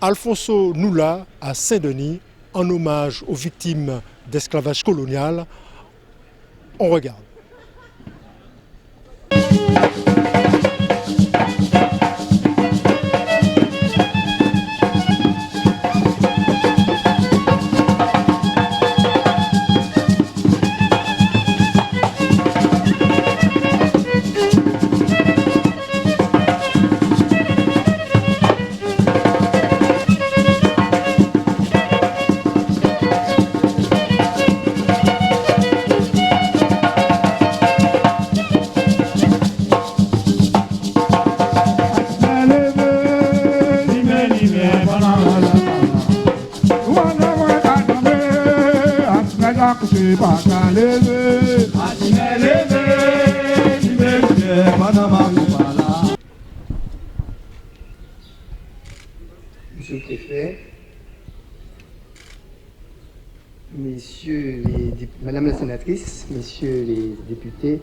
Alfonso Noula à Saint-Denis, en hommage aux victimes d'esclavage colonial. On regarde. Monsieur le préfet, Madame la sénatrice, messieurs les députés,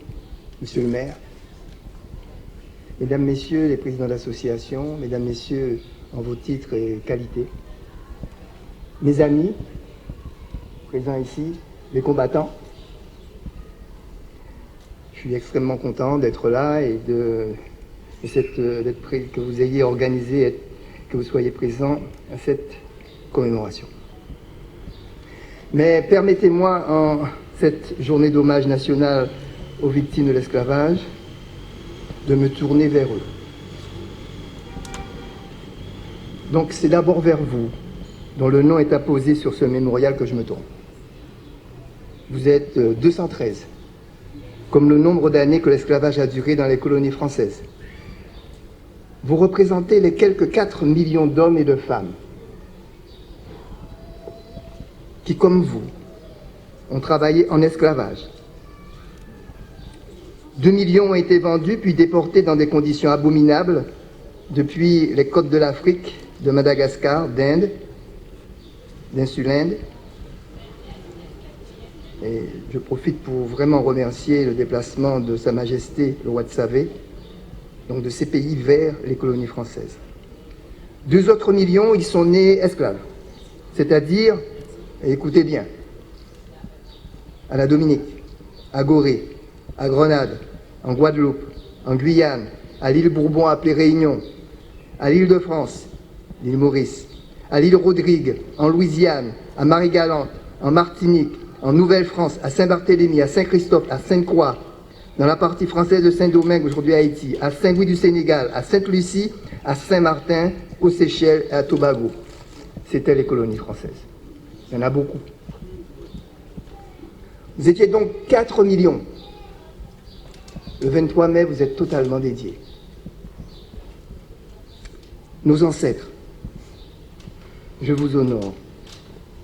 monsieur le maire, mesdames, messieurs les présidents d'association, mesdames, messieurs en vos titres et qualités, mes amis présents ici, les combattants, je suis extrêmement content d'être là et que vous ayez organisé, que vous soyez présents à cette commémoration. Mais permettez-moi, en cette journée d'hommage national aux victimes de l'esclavage, de me tourner vers eux. Donc c'est d'abord vers vous, dont le nom est apposé sur ce mémorial, que je me tourne. Vous êtes 213, comme le nombre d'années que l'esclavage a duré dans les colonies françaises. Vous représentez les quelques 4 millions d'hommes et de femmes qui, comme vous, ont travaillé en esclavage. 2 millions ont été vendus puis déportés dans des conditions abominables depuis les côtes de l'Afrique, de Madagascar, d'Inde, d'Insulinde. Et je profite pour vraiment remercier le déplacement de Sa Majesté, le roi de Save, donc de ces pays vers les colonies françaises. 2 autres millions, ils sont nés esclaves, c'est-à-dire, écoutez bien, à la Dominique, à Gorée, à Grenade, en Guadeloupe, en Guyane, à l'île Bourbon appelée Réunion, à l'île de France, l'île Maurice, à l'île Rodrigue, en Louisiane, à Marie-Galante, en Martinique, en Nouvelle-France, à Saint-Barthélemy, à Saint-Christophe, à Sainte-Croix, dans la partie française de Saint-Domingue, aujourd'hui Haïti, à Saint-Louis du Sénégal, à Sainte-Lucie, à Saint-Martin, aux Seychelles et à Tobago. C'était les colonies françaises. Il y en a beaucoup. Vous étiez donc 4 millions. Le 23 mai, vous êtes totalement dédiés. Nos ancêtres, je vous honore,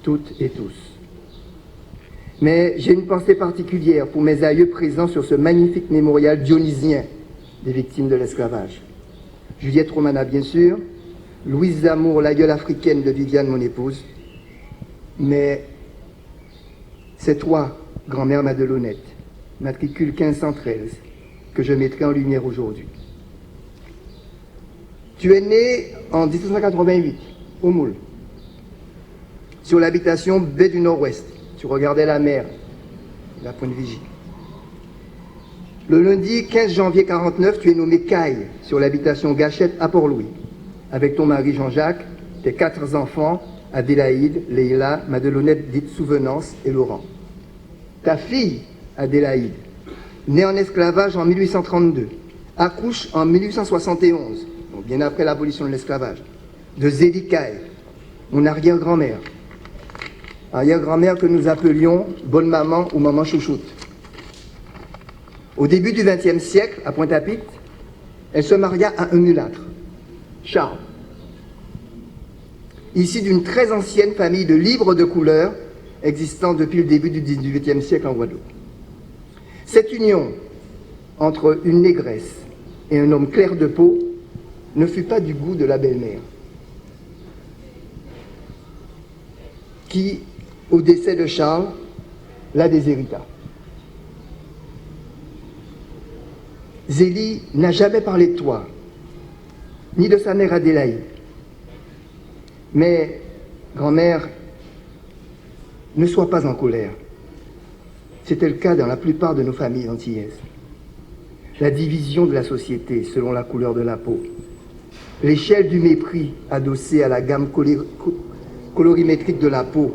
toutes et tous. Mais j'ai une pensée particulière pour mes aïeux présents sur ce magnifique mémorial dionysien des victimes de l'esclavage. Juliette Romana, bien sûr, Louise Zamour, la gueule africaine de Viviane, mon épouse, mais c'est toi, grand-mère Madelonnette, matricule 1513, que je mettrai en lumière aujourd'hui. Tu es né en 1788, au Moule, sur l'habitation baie du Nord-Ouest. Tu regardais la mer, la Pointe-Vigie. Le lundi 15 janvier 1949, tu es nommé Caille sur l'habitation Gachette à Port-Louis, avec ton mari Jean-Jacques, tes 4 enfants, Adélaïde, Leïla, Madelonnette dite Souvenance et Laurent. Ta fille, Adélaïde, née en esclavage en 1832, accouche en 1871, donc bien après l'abolition de l'esclavage, de Zélie Caille, mon arrière-grand-mère. Arrière-grand-mère que nous appelions Bonne Maman ou Maman Chouchoute. Au début du XXe siècle, à Pointe-à-Pitre, elle se maria à un mulâtre, Charles, issu d'une très ancienne famille de livres de couleur existant depuis le début du XVIIIe siècle en Guadeloupe. Cette union entre une négresse et un homme clair de peau ne fut pas du goût de la belle-mère, qui, au décès de Charles, la déshérita. Zélie n'a jamais parlé de toi, ni de sa mère Adélaïde. Mais, grand-mère, ne sois pas en colère. C'était le cas dans la plupart de nos familles antillaises. La division de la société selon la couleur de la peau, l'échelle du mépris adossée à la gamme colorimétrique de la peau,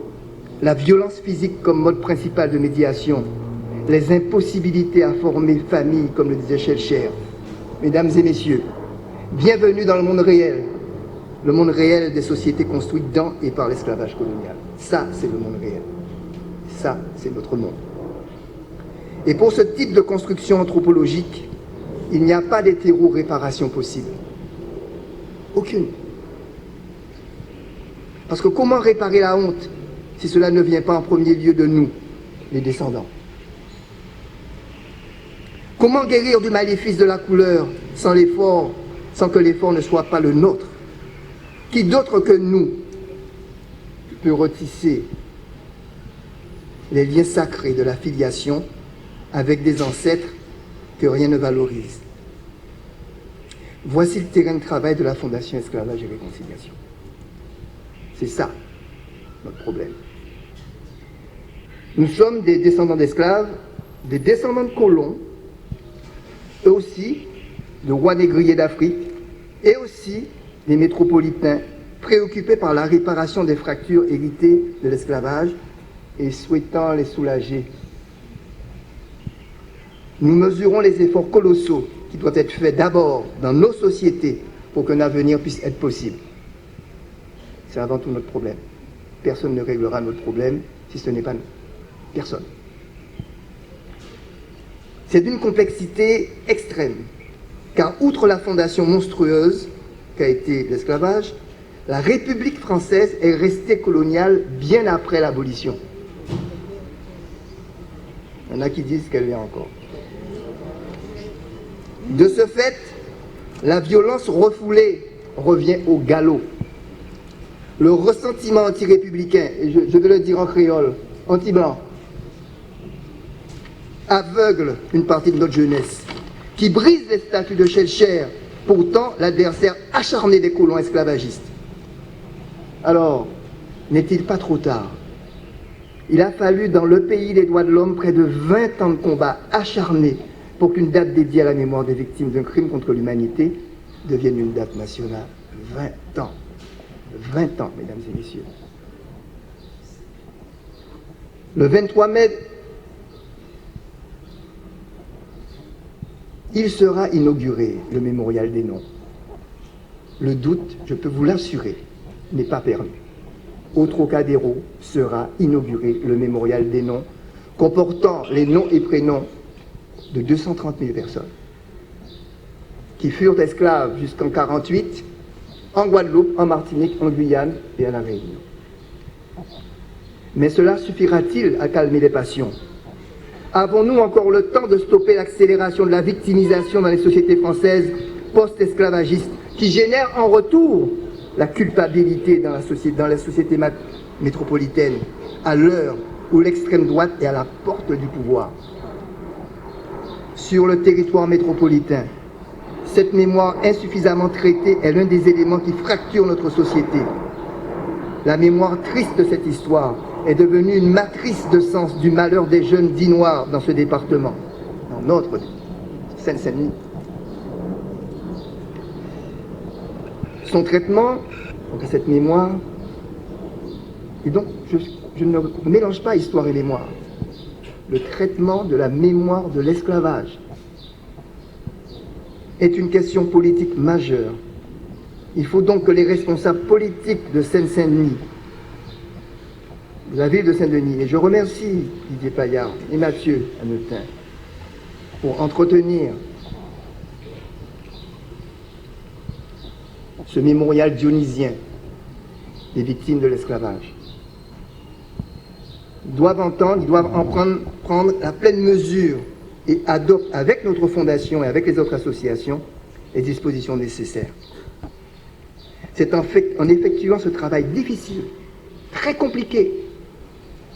la violence physique comme mode principal de médiation, les impossibilités à former famille, comme le disait Schellcher. Mesdames et messieurs, bienvenue dans le monde réel des sociétés construites dans et par l'esclavage colonial. Ça, c'est le monde réel. Ça, c'est notre monde. Et pour ce type de construction anthropologique, il n'y a pas d'hétéro-réparation possible. Aucune. Parce que comment réparer la honte si cela ne vient pas en premier lieu de nous, les descendants? Comment guérir du maléfice de la couleur sans que l'effort ne soit pas le nôtre? Qui d'autre que nous peut retisser les liens sacrés de la filiation avec des ancêtres que rien ne valorise? Voici le terrain de travail de la Fondation Esclavage et Réconciliation. C'est ça, notre problème. Nous sommes des descendants d'esclaves, des descendants de colons, eux aussi, de rois négriers d'Afrique, et aussi des métropolitains préoccupés par la réparation des fractures héritées de l'esclavage et souhaitant les soulager. Nous mesurons les efforts colossaux qui doivent être faits d'abord dans nos sociétés pour qu'un avenir puisse être possible. C'est avant tout notre problème. Personne ne réglera notre problème si ce n'est pas nous. Personne. C'est d'une complexité extrême, car outre la fondation monstrueuse qu'a été l'esclavage, la République française est restée coloniale bien après l'abolition. Il y en a qui disent qu'elle l'est encore. De ce fait, la violence refoulée revient au galop. Le ressentiment anti-républicain, et je vais le dire en créole, anti-blanc, aveugle une partie de notre jeunesse, qui brise les statuts de Schellcher, pourtant l'adversaire acharné des colons esclavagistes. Alors, n'est-il pas trop tard? Il a fallu dans le pays des droits de l'homme près de 20 ans de combat acharnés pour qu'une date dédiée à la mémoire des victimes d'un crime contre l'humanité devienne une date nationale. 20 ans. 20 ans, mesdames et messieurs. Le 23 mai, il sera inauguré, le mémorial des noms. Le doute, je peux vous l'assurer, n'est pas permis. Au Trocadéro sera inauguré le mémorial des noms, comportant les noms et prénoms de 230 000 personnes qui furent esclaves jusqu'en 1948 en Guadeloupe, en Martinique, en Guyane et à La Réunion. Mais cela suffira-t-il à calmer les passions? Avons-nous encore le temps de stopper l'accélération de la victimisation dans les sociétés françaises post-esclavagistes qui génère en retour la culpabilité dans les sociétés métropolitaines à l'heure où l'extrême droite est à la porte du pouvoir? Sur le territoire métropolitain, cette mémoire insuffisamment traitée est l'un des éléments qui fracturent notre société. La mémoire triste de cette histoire est devenue une matrice de sens du malheur des jeunes dits noirs dans ce département, dans notre Seine-Saint-Denis. Son traitement, donc cette mémoire, et donc je ne mélange pas histoire et mémoire, le traitement de la mémoire de l'esclavage est une question politique majeure. Il faut donc que les responsables politiques de Seine-Saint-Denis, de la ville de Saint-Denis, et je remercie Didier Paillard et Mathieu Hanotin pour entretenir ce mémorial dionysien des victimes de l'esclavage. Ils doivent entendre, ils doivent en prendre la pleine mesure et adoptent avec notre fondation et avec les autres associations les dispositions nécessaires. C'est en effectuant ce travail difficile, très compliqué,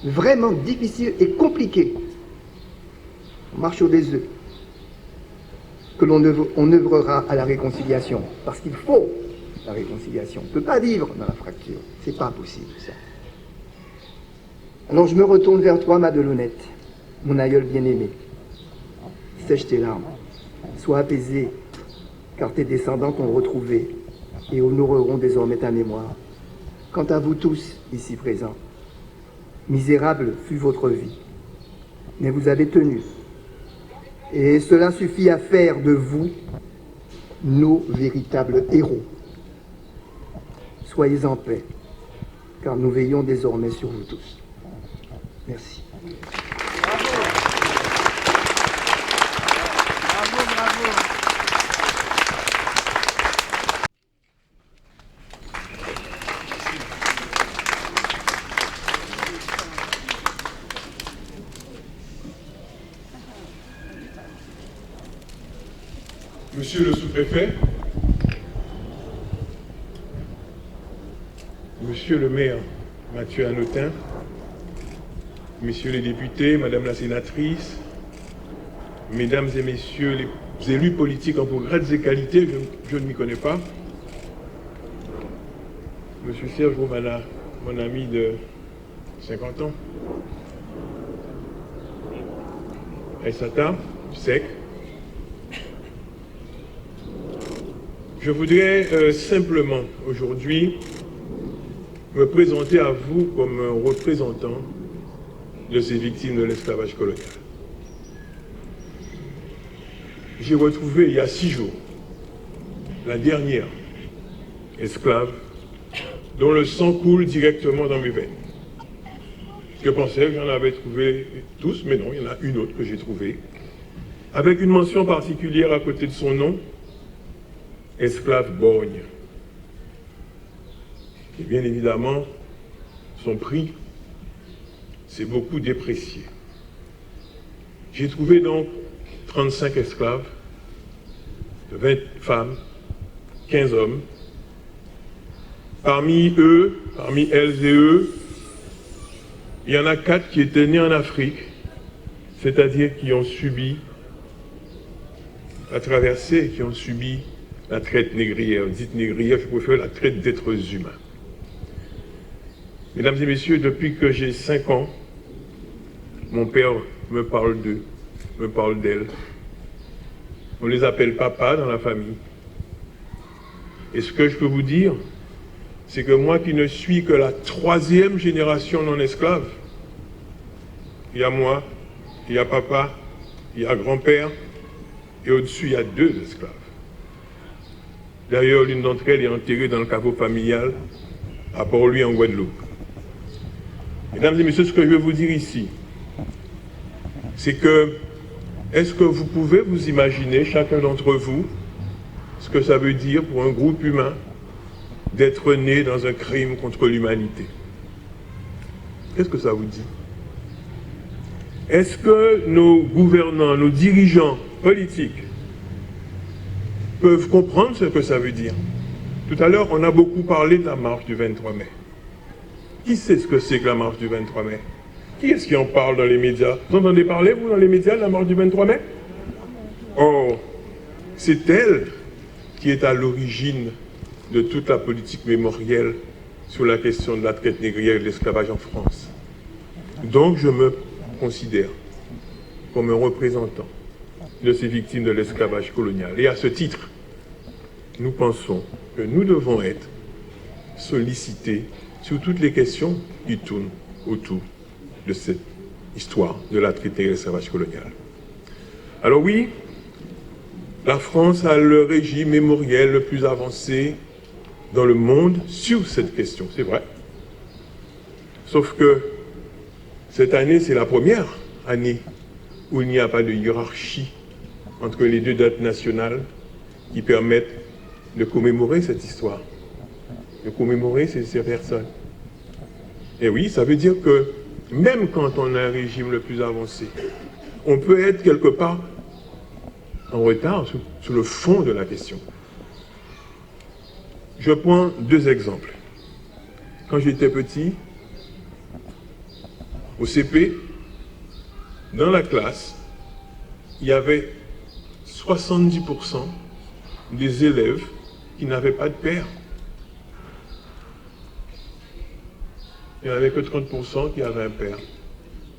vraiment difficile et compliqué, on marche sur des œufs, que on œuvrera à la réconciliation. Parce qu'il faut la réconciliation. On ne peut pas vivre dans la fracture. C'est pas possible, ça. Alors je me retourne vers toi, Madelonnette, mon aïeul bien-aimé. Sèche tes larmes. Sois apaisé, car tes descendants t'ont retrouvé et honoreront désormais ta mémoire. Quant à vous tous, ici présents, misérable fut votre vie, mais vous avez tenu. Et cela suffit à faire de vous nos véritables héros. Soyez en paix, car nous veillons désormais sur vous tous. Merci. Monsieur le sous-préfet, Monsieur le maire Mathieu Hanotin, Messieurs les députés, Madame la sénatrice, Mesdames et Messieurs les élus politiques en vos grades et qualités, je ne m'y connais pas, Monsieur Serge Romana, mon ami de 50 ans, Aïssata, sec. Je voudrais simplement aujourd'hui me présenter à vous comme un représentant de ces victimes de l'esclavage colonial. J'ai retrouvé il y a 6 jours la dernière esclave dont le sang coule directement dans mes veines. Je pensais que j'en avais trouvé tous, mais non, il y en a une autre que j'ai trouvée, avec une mention particulière à côté de son nom, esclave borgne. Et bien évidemment, son prix s'est beaucoup déprécié. J'ai trouvé donc 35 esclaves, 20 femmes, 15 hommes. Parmi elles et eux, il y en a 4 qui étaient nés en Afrique, c'est-à-dire qui ont subi la traversée, qui ont subi la traite négrière, dite négrière, je préfère la traite d'êtres humains. Mesdames et messieurs, depuis que j'ai 5 ans, mon père me parle d'eux, me parle d'elles. On les appelle papa dans la famille. Et ce que je peux vous dire, c'est que moi qui ne suis que la 3e génération non esclave, il y a moi, il y a papa, il y a grand-père, et au-dessus, il y a 2 esclaves. D'ailleurs, l'une d'entre elles est enterrée dans le caveau familial à Port-Louis en Guadeloupe. Mesdames et messieurs, ce que je veux vous dire ici, c'est que, est-ce que vous pouvez vous imaginer, chacun d'entre vous, ce que ça veut dire pour un groupe humain d'être né dans un crime contre l'humanité? Qu'est-ce que ça vous dit? Est-ce que nos gouvernants, nos dirigeants politiques peuvent comprendre ce que ça veut dire? Tout à l'heure, on a beaucoup parlé de la marche du 23 mai. Qui sait ce que c'est que la marche du 23 mai? Qui est-ce qui en parle dans les médias? Vous entendez parler, vous, dans les médias, de la marche du 23 mai? Or, c'est elle qui est à l'origine de toute la politique mémorielle sur la question de la traite négrière et de l'esclavage en France. Donc, je me considère comme un représentant de ces victimes de l'esclavage colonial. Et à ce titre, nous pensons que nous devons être sollicités sur toutes les questions qui tournent autour de cette histoire de la traite négrière et de l'esclavage colonial. Alors oui, la France a le régime mémoriel le plus avancé dans le monde sur cette question, c'est vrai. Sauf que cette année, c'est la première année où il n'y a pas de hiérarchie entre les 2 dates nationales qui permettent de commémorer cette histoire, de commémorer ces personnes. Et oui, ça veut dire que même quand on a un régime le plus avancé, on peut être quelque part en retard sur le fond de la question. Je prends 2 exemples. Quand j'étais petit, au CP, dans la classe, il y avait 70% des élèves qui n'avaient pas de père. il n'y en avait que 30% qui avaient un père.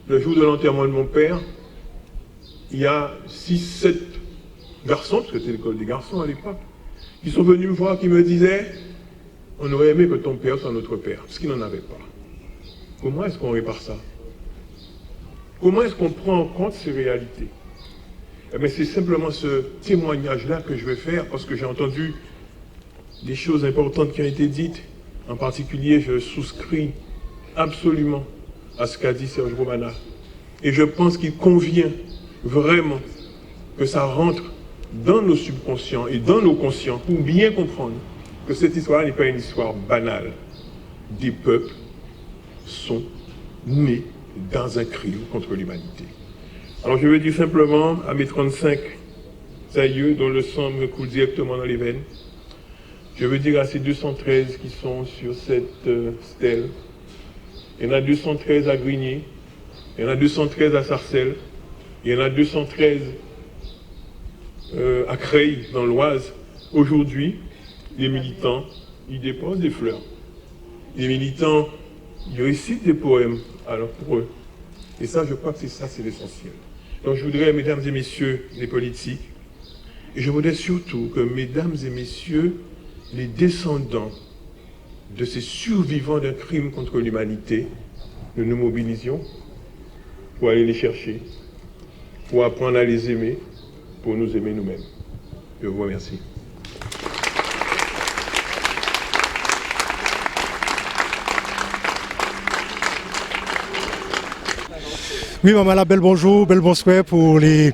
Le jour de l'enterrement de mon père, il y a 6-7 garçons, parce que c'était l'école des garçons à l'époque, qui sont venus me voir, qui me disaient « On aurait aimé que ton père soit notre père », parce qu'il n'en avait pas. Comment est-ce qu'on répare ça? Comment est-ce qu'on prend en compte ces réalités? Eh bien, c'est simplement ce témoignage-là que je vais faire, parce que j'ai entendu des choses importantes qui ont été dites. En particulier, je souscris absolument à ce qu'a dit Serge Romana. Et je pense qu'il convient vraiment que ça rentre dans nos subconscients et dans nos conscients pour bien comprendre que cette histoire n'est pas une histoire banale. Des peuples sont nés dans un crime contre l'humanité. Alors je veux dire simplement à mes 35 aïeux dont le sang me coule directement dans les veines, je veux dire à ces 213 qui sont sur cette stèle, il y en a 213 à Grigny, il y en a 213 à Sarcelles, il y en a 213 à Creil, dans l'Oise. Aujourd'hui, les militants, ils déposent des fleurs. Les militants, ils récitent des poèmes, alors pour eux. Et ça, je crois que c'est l'essentiel. Donc je voudrais, mesdames et messieurs les politiques, et je voudrais surtout que, mesdames et messieurs, les descendants de ces survivants d'un crime contre l'humanité, nous nous mobilisions pour aller les chercher, pour apprendre à les aimer, pour nous aimer nous-mêmes. Je vous remercie. Oui, Maman Labelle, bonjour, bel bonsoir pour les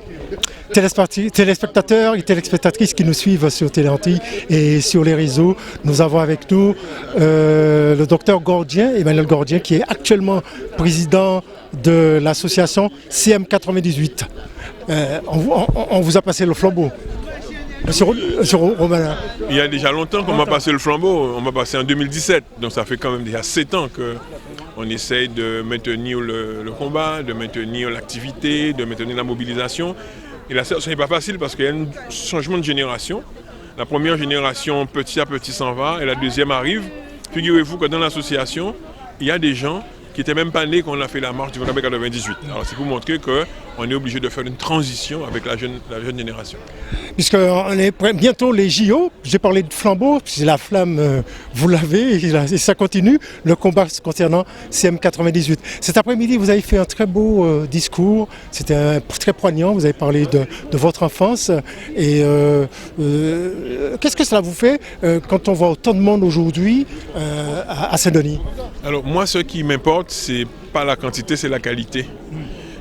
téléspectateurs et téléspectatrices qui nous suivent sur Télé Antilles et sur les réseaux. Nous avons avec nous le docteur Gordien, Emmanuel Gordien, qui est actuellement président de l'association CM98. On vous a passé le flambeau. Monsieur Romana. Il y a déjà longtemps qu'on m'a passé le flambeau, on m'a passé en 2017, donc ça fait quand même déjà 7 ans qu'on essaye de maintenir le combat, de maintenir l'activité, de maintenir la mobilisation. Et là, ce n'est pas facile parce qu'il y a un changement de génération. La première génération, petit à petit, s'en va et la deuxième arrive. Figurez-vous que dans l'association, il y a des gens qui n'étaient même pas nés quand on a fait la marche du 20 mai 98. Alors c'est pour montrer qu'on est obligé de faire une transition avec la jeune génération. Puisqu'on est bientôt les JO, j'ai parlé de flambeau, c'est la flamme, vous l'avez, et ça continue, le combat concernant CM98. Cet après-midi, vous avez fait un très beau discours, c'était très poignant, vous avez parlé de votre enfance. Et qu'est-ce que cela vous fait quand on voit autant de monde aujourd'hui à Saint-Denis? Alors moi, ce qui m'importe, c'est pas la quantité, c'est la qualité.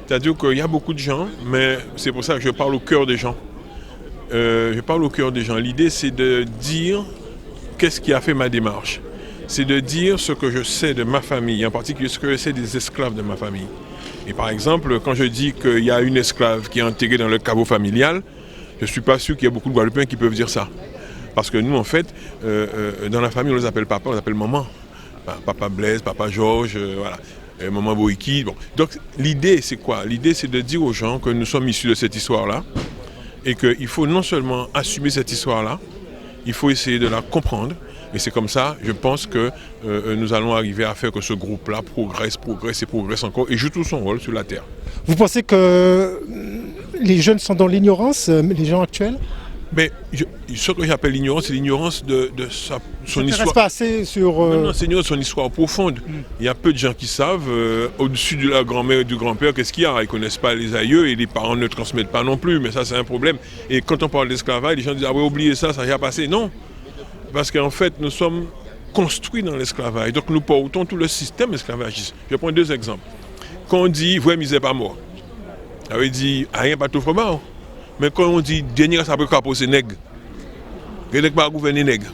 C'est-à-dire qu'il y a beaucoup de gens, mais c'est pour ça que je parle au cœur des gens. Je parle au cœur des gens. L'idée, c'est de dire qu'est-ce qui a fait ma démarche. C'est de dire ce que je sais de ma famille, en particulier ce que je sais des esclaves de ma famille. Et par exemple, quand je dis qu'il y a une esclave qui est enterrée dans le caveau familial, je ne suis pas sûr qu'il y ait beaucoup de Guadeloupéens qui peuvent dire ça. Parce que nous, en fait, dans la famille, on les appelle papa, on les appelle maman. Papa Blaise, papa Georges, voilà. Maman Boïki. Bon. Donc l'idée, c'est quoi? L'idée, c'est de dire aux gens que nous sommes issus de cette histoire-là et qu'il faut non seulement assumer cette histoire-là, il faut essayer de la comprendre. Et c'est comme ça, je pense que nous allons arriver à faire que ce groupe-là progresse encore et joue tout son rôle sur la Terre. Vous pensez que les jeunes sont dans l'ignorance, les gens actuels? Mais ce que j'appelle l'ignorance, c'est l'ignorance de son histoire. Pas assez sur. Non, c'est l'ignorance de son histoire profonde. Il y a peu de gens qui savent, au-dessus de la grand-mère et du grand-père, qu'est-ce qu'il y a. Ils ne connaissent pas les aïeux et les parents ne transmettent pas non plus, mais ça, c'est un problème. Et quand on parle d'esclavage, les gens disent « Ah oui, oubliez ça, ça a déjà passé ». Non, parce qu'en fait, nous sommes construits dans l'esclavage. Donc nous portons tout le système esclavagiste. Je prends 2 exemples. Quand on dit « Vous misez pas mort », ça veut dire « Rien pas tout froment ». Mais quand on dit dernier ça peut capoter nègre, les nègres pas gouverner nègre,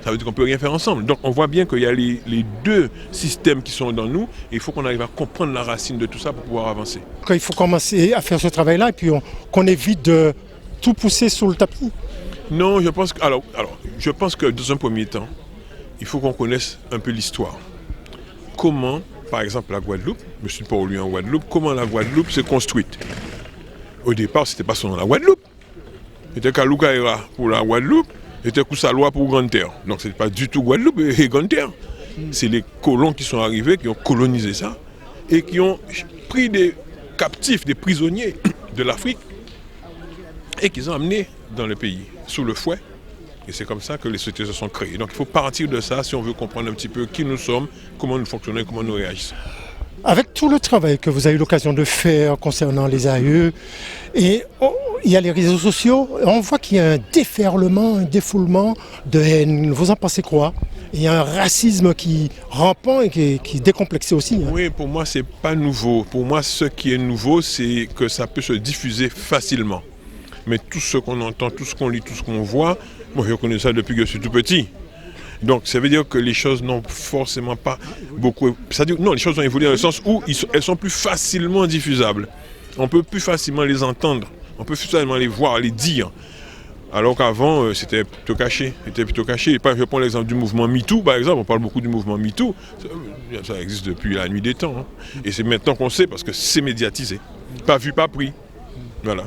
ça veut dire qu'on ne peut rien faire ensemble. Donc on voit bien qu'il y a les 2 systèmes qui sont dans nous et il faut qu'on arrive à comprendre la racine de tout ça pour pouvoir avancer. Il faut commencer à faire ce travail-là et puis qu'on évite de tout pousser sous le tapis. Non, je pense que dans un premier temps, il faut qu'on connaisse un peu l'histoire. Comment, par exemple, la Guadeloupe, je suis pas élu en Guadeloupe, comment la Guadeloupe s'est construite. Au départ, ce n'était pas son nom la Guadeloupe. C'était Kaloukaïra pour la Guadeloupe, c'était Koussalois pour Grande Terre. Donc ce n'est pas du tout Guadeloupe et Grande Terre. C'est les colons qui sont arrivés, qui ont colonisé ça, et qui ont pris des captifs, des prisonniers de l'Afrique, et qu'ils ont amenés dans le pays, sous le fouet. Et c'est comme ça que les sociétés se sont créées. Donc il faut partir de ça si on veut comprendre un petit peu qui nous sommes, comment nous fonctionnons, comment nous réagissons. Avec tout le travail que vous avez eu l'occasion de faire concernant les AE, et il y a les réseaux sociaux, on voit qu'il y a un déferlement, un défoulement de haine. Vous en pensez quoi? Il y a un racisme qui rampant et qui est décomplexé aussi. Oui, pour moi, c'est pas nouveau. Pour moi, ce qui est nouveau, c'est que ça peut se diffuser facilement. Mais tout ce qu'on entend, tout ce qu'on lit, tout ce qu'on voit, moi je connais ça depuis que je suis tout petit. Donc ça veut dire que les choses n'ont forcément pas beaucoup... C'est-à-dire, non, les choses ont évolué dans le sens où elles sont plus facilement diffusables. On peut plus facilement les entendre, on peut plus facilement les voir, les dire. Alors qu'avant, c'était plutôt caché. Je prends l'exemple du mouvement MeToo, par exemple. On parle beaucoup du mouvement MeToo. Ça existe depuis la nuit des temps. Hein. Et c'est maintenant qu'on sait parce que c'est médiatisé. Pas vu, pas pris. Voilà.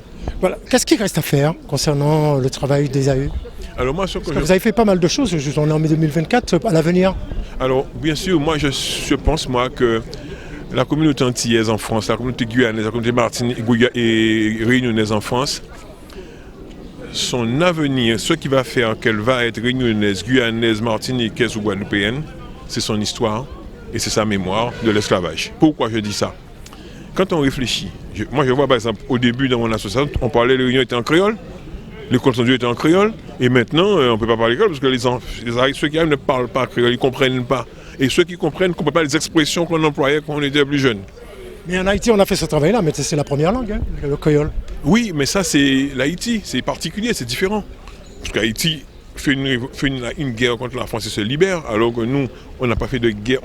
Qu'est-ce qu'il reste à faire concernant le travail des AE? Alors moi, vous avez fait pas mal de choses, on est en mai 2024, à l'avenir. Alors, bien sûr, moi, je pense, que la communauté antillaise en France, la communauté guyanaise, la communauté martinique et réunionnaise en France, son avenir, ce qui va faire qu'elle va être réunionnaise, guyanaise, martiniquaise ou guadeloupéenne, c'est son histoire et c'est sa mémoire de l'esclavage. Pourquoi je dis ça? Quand on réfléchit, moi je vois par exemple, au début dans mon association, on parlait, les réunions étaient en créole, les comptes rendus étaient en créole, et maintenant on ne peut pas parler créole parce que ceux qui arrivent ne parlent pas créole, ils ne comprennent pas. Et ceux qui comprennent ne comprennent pas les expressions qu'on employait quand on était plus jeune. Mais en Haïti, on a fait ce travail-là, mais c'est la première langue, hein, le créole. Oui, mais ça c'est l'Haïti, c'est particulier, c'est différent. Parce qu'Haïti fait une guerre contre la France et se libère, alors que nous, on n'a pas fait de guerre,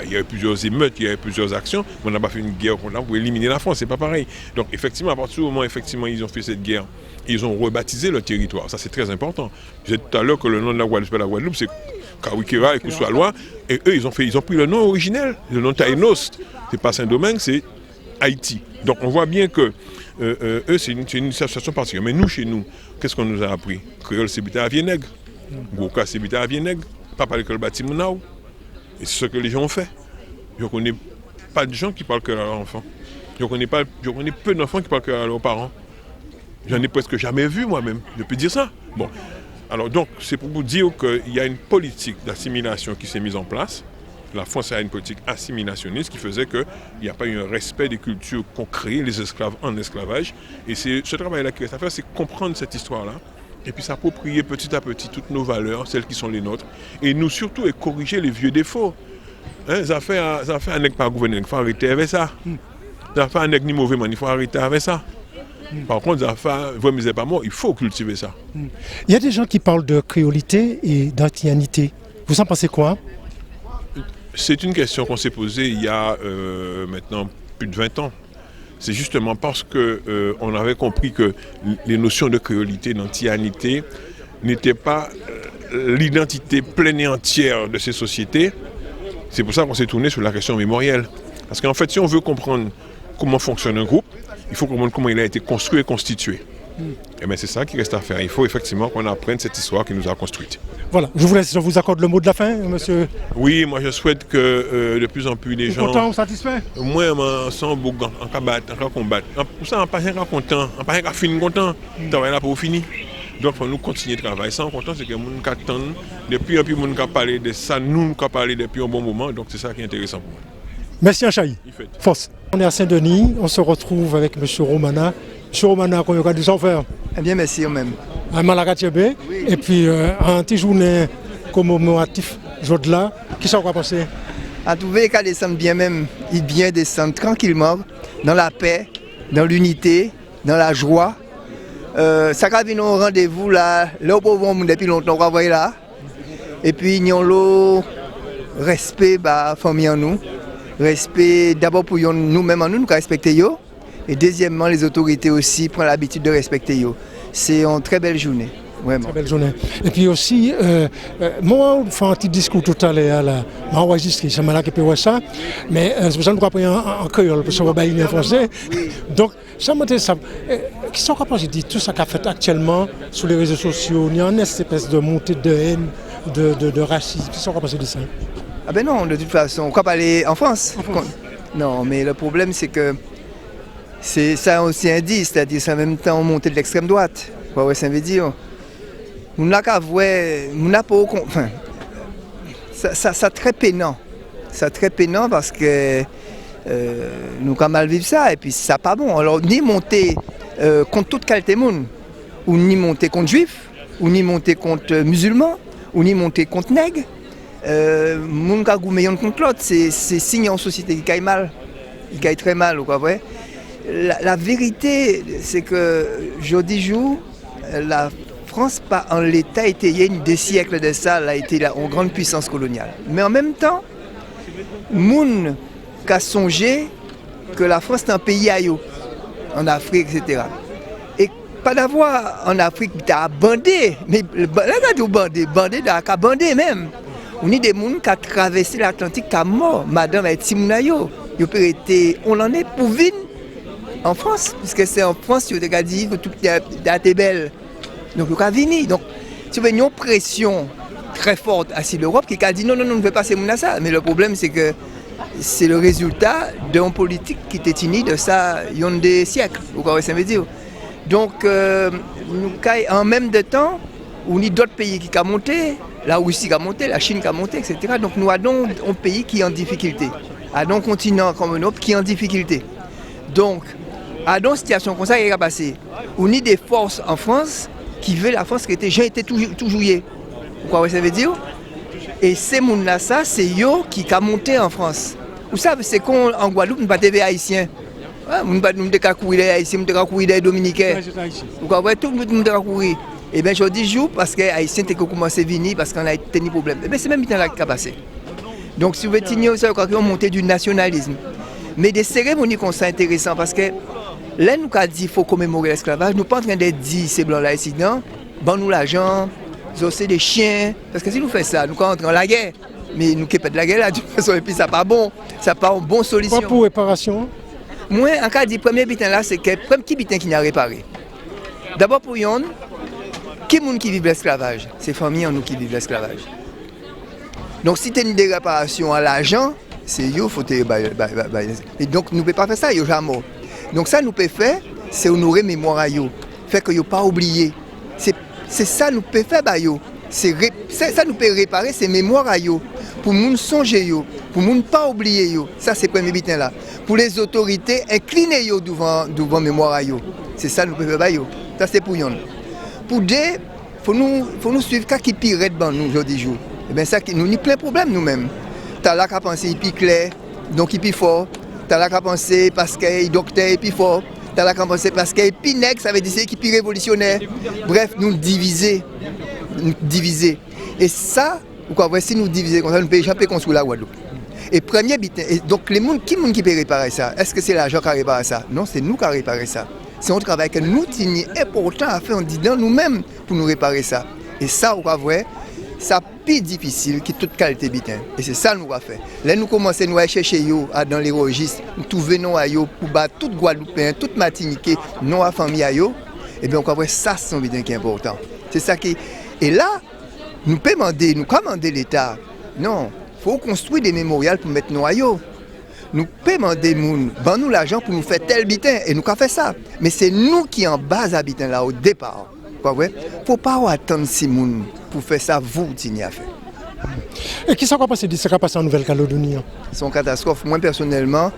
il y a eu plusieurs émeutes, il y a eu plusieurs actions, mais on n'a pas fait une guerre contre la France pour éliminer la France, c'est pas pareil. Donc effectivement, à partir du moment où ils ont fait cette guerre, ils ont rebaptisé leur territoire, ça c'est très important. Je disais tout à l'heure que le nom de la Guadeloupe, c'est Kawikera et Kousoualoua, et eux ils ont pris le nom originel, le nom Taïnos, c'est pas Saint-Domingue, c'est Haïti. Donc on voit bien que eux c'est une situation particulière. Mais nous, chez nous, qu'est-ce qu'on nous a appris? Créole c'est bité à Viennègre, Goka c'est bité à Viennègre, papa l'école bâtiment. Et c'est ce que les gens ont fait. Je ne connais pas de gens qui parlent que à leurs enfants. Je connais peu d'enfants qui parlent que à leurs parents. J'en ai presque jamais vu moi-même, je peux dire ça. Bon, alors donc c'est pour vous dire qu'il y a une politique d'assimilation qui s'est mise en place. La France a une politique assimilationniste qui faisait qu'il n'y a pas eu un respect des cultures qu'ont créées les esclaves en esclavage. Et c'est ce travail-là qui reste à faire, c'est comprendre cette histoire-là et puis s'approprier petit à petit toutes nos valeurs, celles qui sont les nôtres, et nous surtout et corriger les vieux défauts. Ça fait un nègre par gouvernement, il faut arrêter avec ça. Ça fait un nègre ni mauvais, il faut arrêter avec ça. Par contre, ça fait vrai misère pas mort, il faut cultiver ça. Il y a des gens qui parlent de créolité et d'antillanité. Vous en pensez quoi? C'est une question qu'on s'est posée il y a maintenant plus de 20 ans. C'est justement parce qu'on avait compris que les notions de créolité, d'antillanité n'étaient pas l'identité pleine et entière de ces sociétés. C'est pour ça qu'on s'est tourné sur la question mémorielle. Parce qu'en fait, si on veut comprendre comment fonctionne un groupe, il faut comprendre comment il a été construit et constitué. Et bien c'est ça qui reste à faire. Il faut effectivement qu'on apprenne cette histoire qui nous a construite. Voilà, je vous accorde le mot de la fin, monsieur. Oui, moi je souhaite que de plus en plus les gens... Content ou satisfait? Moi, je sens beaucoup en combattre. Pour ça, on n'est pas rien content, on n'est pas rien finir content. On travaille là pour finir. Donc il faut nous continuer de travailler. Ça, on est content, c'est que les gens attendent. Depuis un peu, les gens parlé de ça, nous avons parlé depuis un bon moment. Donc c'est ça qui est intéressant pour moi. Merci Achaï. Force. On est à Saint-Denis, on se retrouve avec M. Romana. M. Romana, qu'on aura des enfants. Eh bien, merci vous-même. À Malagatchébé. Oui. Et puis, un petit journée commémoratif, jour de là, qui s'en va passer? À trouver qu'à descendre bien même, il vient descendre tranquillement, dans la paix, dans l'unité, dans la joie. Ça va venir au rendez-vous là, là où on est depuis longtemps, on va voir là. Et puis, il y a le respect de la famille en nous. Respect d'abord pour nous-mêmes en nous, nous respecter eux. Et deuxièmement, les autorités aussi prennent l'habitude de respecter eux. C'est une très belle journée, vraiment. Très belle journée. Et puis aussi, moi, je fais un petit discours tout à l'heure, je enregistré, c'est malade qui peut ça, mais c'est pour ça que nous avons en créole, parce qu'on va en français. Donc, ça m'a dit ça. Qu'est-ce qu'on peut dire tout ça qu'a fait actuellement sur les réseaux sociaux? Il y a une espèce de montée de haine, de racisme. Qu'est-ce qu'on peut dire de ça? Ah ben non, de toute façon, on ne peut pas aller en France. Non, mais le problème c'est que c'est ça aussi indice, c'est-à-dire c'est en même temps montée de l'extrême droite. Ouais, ça veut dire. On n'a qu'à voir, on n'a pas enfin, ça très pénant. C'est très pénant parce que nous avons mal vivre ça et puis ça pas bon. Alors ni monter contre toute qualité monde, ou ni monter contre juifs, ou ni monter contre musulmans, ou ni monter contre nègres. Moun ka goumeyon contre l'autre, c'est signe en société qui caille mal, qui caille très mal, ou quoi vrai. La vérité, c'est que jeudi jour, la France, pas en l'état étayé des siècles de ça, elle a été une grande puissance coloniale. Mais en même temps, moun a songé que la France est un pays ailleurs, en Afrique, etc. Et pas d'avoir en Afrique à bandé, mais là, on a bandé même. On a des gens qui ont traversé l'Atlantique, qui sont morts, madame et Timonayo. On en est pour venir en France, puisque c'est en France que tu as dit que tout est belle. Donc, on a venir. Donc, tu veux une pression très forte à l'Europe qui a dit non, on ne veut pas ces gens ça. Mais le problème, c'est que c'est le résultat d'une politique qui était unie de ça il y a des siècles. Vous voyez ce que ça veut dire. Donc, en même temps, on a d'autres pays qui ont monté, la Russie qui a monté, la Chine qui a monté, etc. Donc, nous avons un pays qui est en difficulté. Un continent comme l'Europe qui est en difficulté. Donc, à une situation comme ça, il va passer. On a des forces en France qui veulent la France qui était toujours liée. Vous voyez ce que ça veut dire? Et ces gens-là, c'est eux qui ont monté en France. Vous savez, c'est qu'en Guadeloupe, nous ne sommes pas des Haïtiens. Nous ne sommes pas des Haïtiens, nous ne sommes pas des Dominicains. Vous voyez, tout le monde ne sommes pas. Et bien, je dis jour parce que les Haïtiens ont commencé à venir parce qu'on a tenu problème. Et bien, c'est même temps-là qui a passé. Donc, si vous voulez tenir ça, on monté du nationalisme. Mais des cérémonies comme ça intéressantes parce que là, nous avons dit qu'il faut commémorer l'esclavage. Nous ne sommes pas en train de dire ces blancs-là ici, non? Bon, nous l'argent, c'est des chiens. Parce que si nous faisons ça, nous entrons dans la guerre. Mais nous ne sommes pas de la guerre là, de toute façon, et puis ça n'est pas bon. Ça n'est pas une bonne solution. Pas pour réparation? Moi, en cas du premier bitin là, c'est que le premier bitin qui n'a réparé. D'abord pour Yon, qui est le monde qui vit l'esclavage? C'est les familles en nous qui vivent l'esclavage. Donc si tu as une réparation à l'argent, c'est eux, il faut te... Et donc nous ne pouvons pas faire ça, ils sont jamais. Donc ça nous peut faire, c'est honorer mémoire à eux. Fait que nous pas oublier. C'est ça nous peut faire bah yo. Ça nous peut réparer ces mémoires à eux. Pour nous songer yo, pour nous pas oublier yo. Ça c'est le premier bitin là. Pour les autorités, incliner yo devant mémoire à eux. C'est ça nous peut faire bah yo. Ça c'est pour yon. Pour deux, faut nous suivre qui pire devant nous aujourd'hui jour. Et bien ça nous avons plein de problèmes nous-mêmes. Tu as là qu'à penser il plus clair, donc il plus fort. Tu as là qu'à penser parce qu'il est docteur il plus fort. Tu as là qu'à penser parce qu'il est plus nègre, ça veut dire qu'il est plus révolutionnaire. Bref, nous diviser. Et ça, si nous diviser comme ça, nous ne pouvons jamais construire la Guadeloupe. Et premier bitin, donc les gens qui peut réparer ça? Est-ce que c'est l'argent qui a réparé ça? Non, c'est nous qui avons réparé ça. C'est un travail que nous tenons important à faire en disant nous-mêmes pour nous réparer ça. Et ça, on va voir, c'est plus difficile que toute qualité bitin. Et c'est ça que nous avons fait. Là, nous commençons à chercher dans les registres, nous trouvons à pour battre tout Guadeloupéen, toute Martiniquais, non à famille à et bien on va voir ça, c'est un bitin qui est important. C'est ça qui. Et là, nous commander l'État. Non, il faut construire des mémorials pour mettre nos aïeux. Nous payons des gens, nous l'argent pour nous faire tel bitin, et nous avons fait ça. Mais c'est nous qui en base à bitin là au départ. Il ne faut pas attendre ces gens pour faire ça, vous, vous à faire. Et qui s'est passé en Nouvelle-Calédonie? C'est une catastrophe. Moi, personnellement,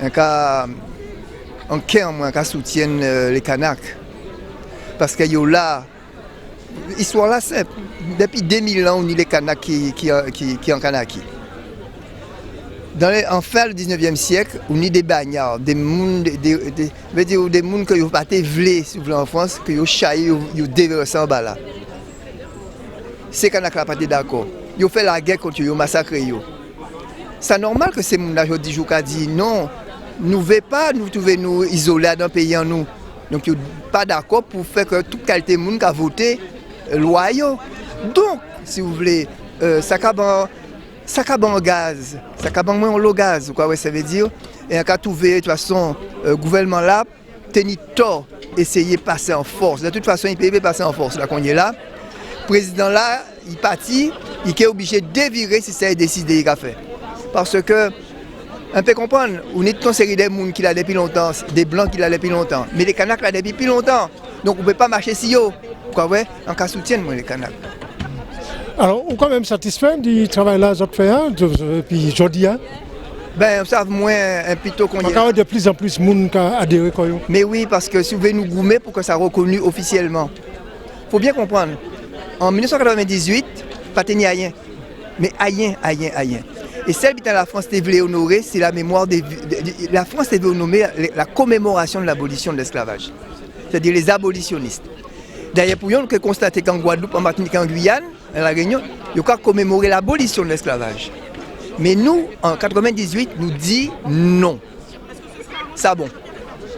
un cas qui soutient les Kanaks. Parce que là, l'histoire là, c'est depuis 2000 ans, on a les Kanaks qui en Kanaki. En fin du 19e siècle, on a des bagnards, des gens qui n'ont pas été vlés en France, qui ont chaillé, qui ont déversé en bas là. Ces Kanaks n'ont pas été d'accord. Ils ont fait la guerre contre eux, ils ont massacré eux. C'est normal que ces gens-là aujourd'hui disent non, nous ne voulons pas nous trouver nous isolés dans le pays en nous. Donc ils ne sont pas d'accord pour faire que toute qualité de monde qui a voté loyaux. Donc, si vous voulez, ça cabe en gaz, ça cabe en moins le gaz, quoi, ça veut dire. Et en cas trouvé, de toute façon, le gouvernement là, tenir tort, essayer de passer en force. De toute façon, il peut passer en force, là qu'on est là. Le président là, il partit, il est obligé de virer si ça est décidé qu'il a fait. Parce que, on peut comprendre, on est une série de gens qui l'a depuis longtemps, des blancs qui l'a depuis longtemps, mais les Kanaks l'ont depuis plus longtemps. Donc on ne peut pas marcher si haut. Pourquoi ouais? En cas soutien, moi, les Kanaks. Alors, on est quand même satisfait du travail là, puis aujourd'hui, hein? Ben, ça moins plutôt qu'on y est. De plus en plus de monde qui adhéré. Mais oui, parce que si vous voulez nous goumer pour que ça soit reconnu officiellement. Il faut bien comprendre. En 1998, pas de rien. Mais rien. Et celle qui est dans la France qui voulait honorer, c'est la mémoire la France qui veut honorer la commémoration de l'abolition de l'esclavage. C'est-à-dire les abolitionnistes. D'ailleurs, pour nous, nous constater qu'en Guadeloupe, en Martinique, en Guyane, à La Réunion, il y a commémorer l'abolition de l'esclavage. Mais nous, en 1998, nous disons non. Ça bon.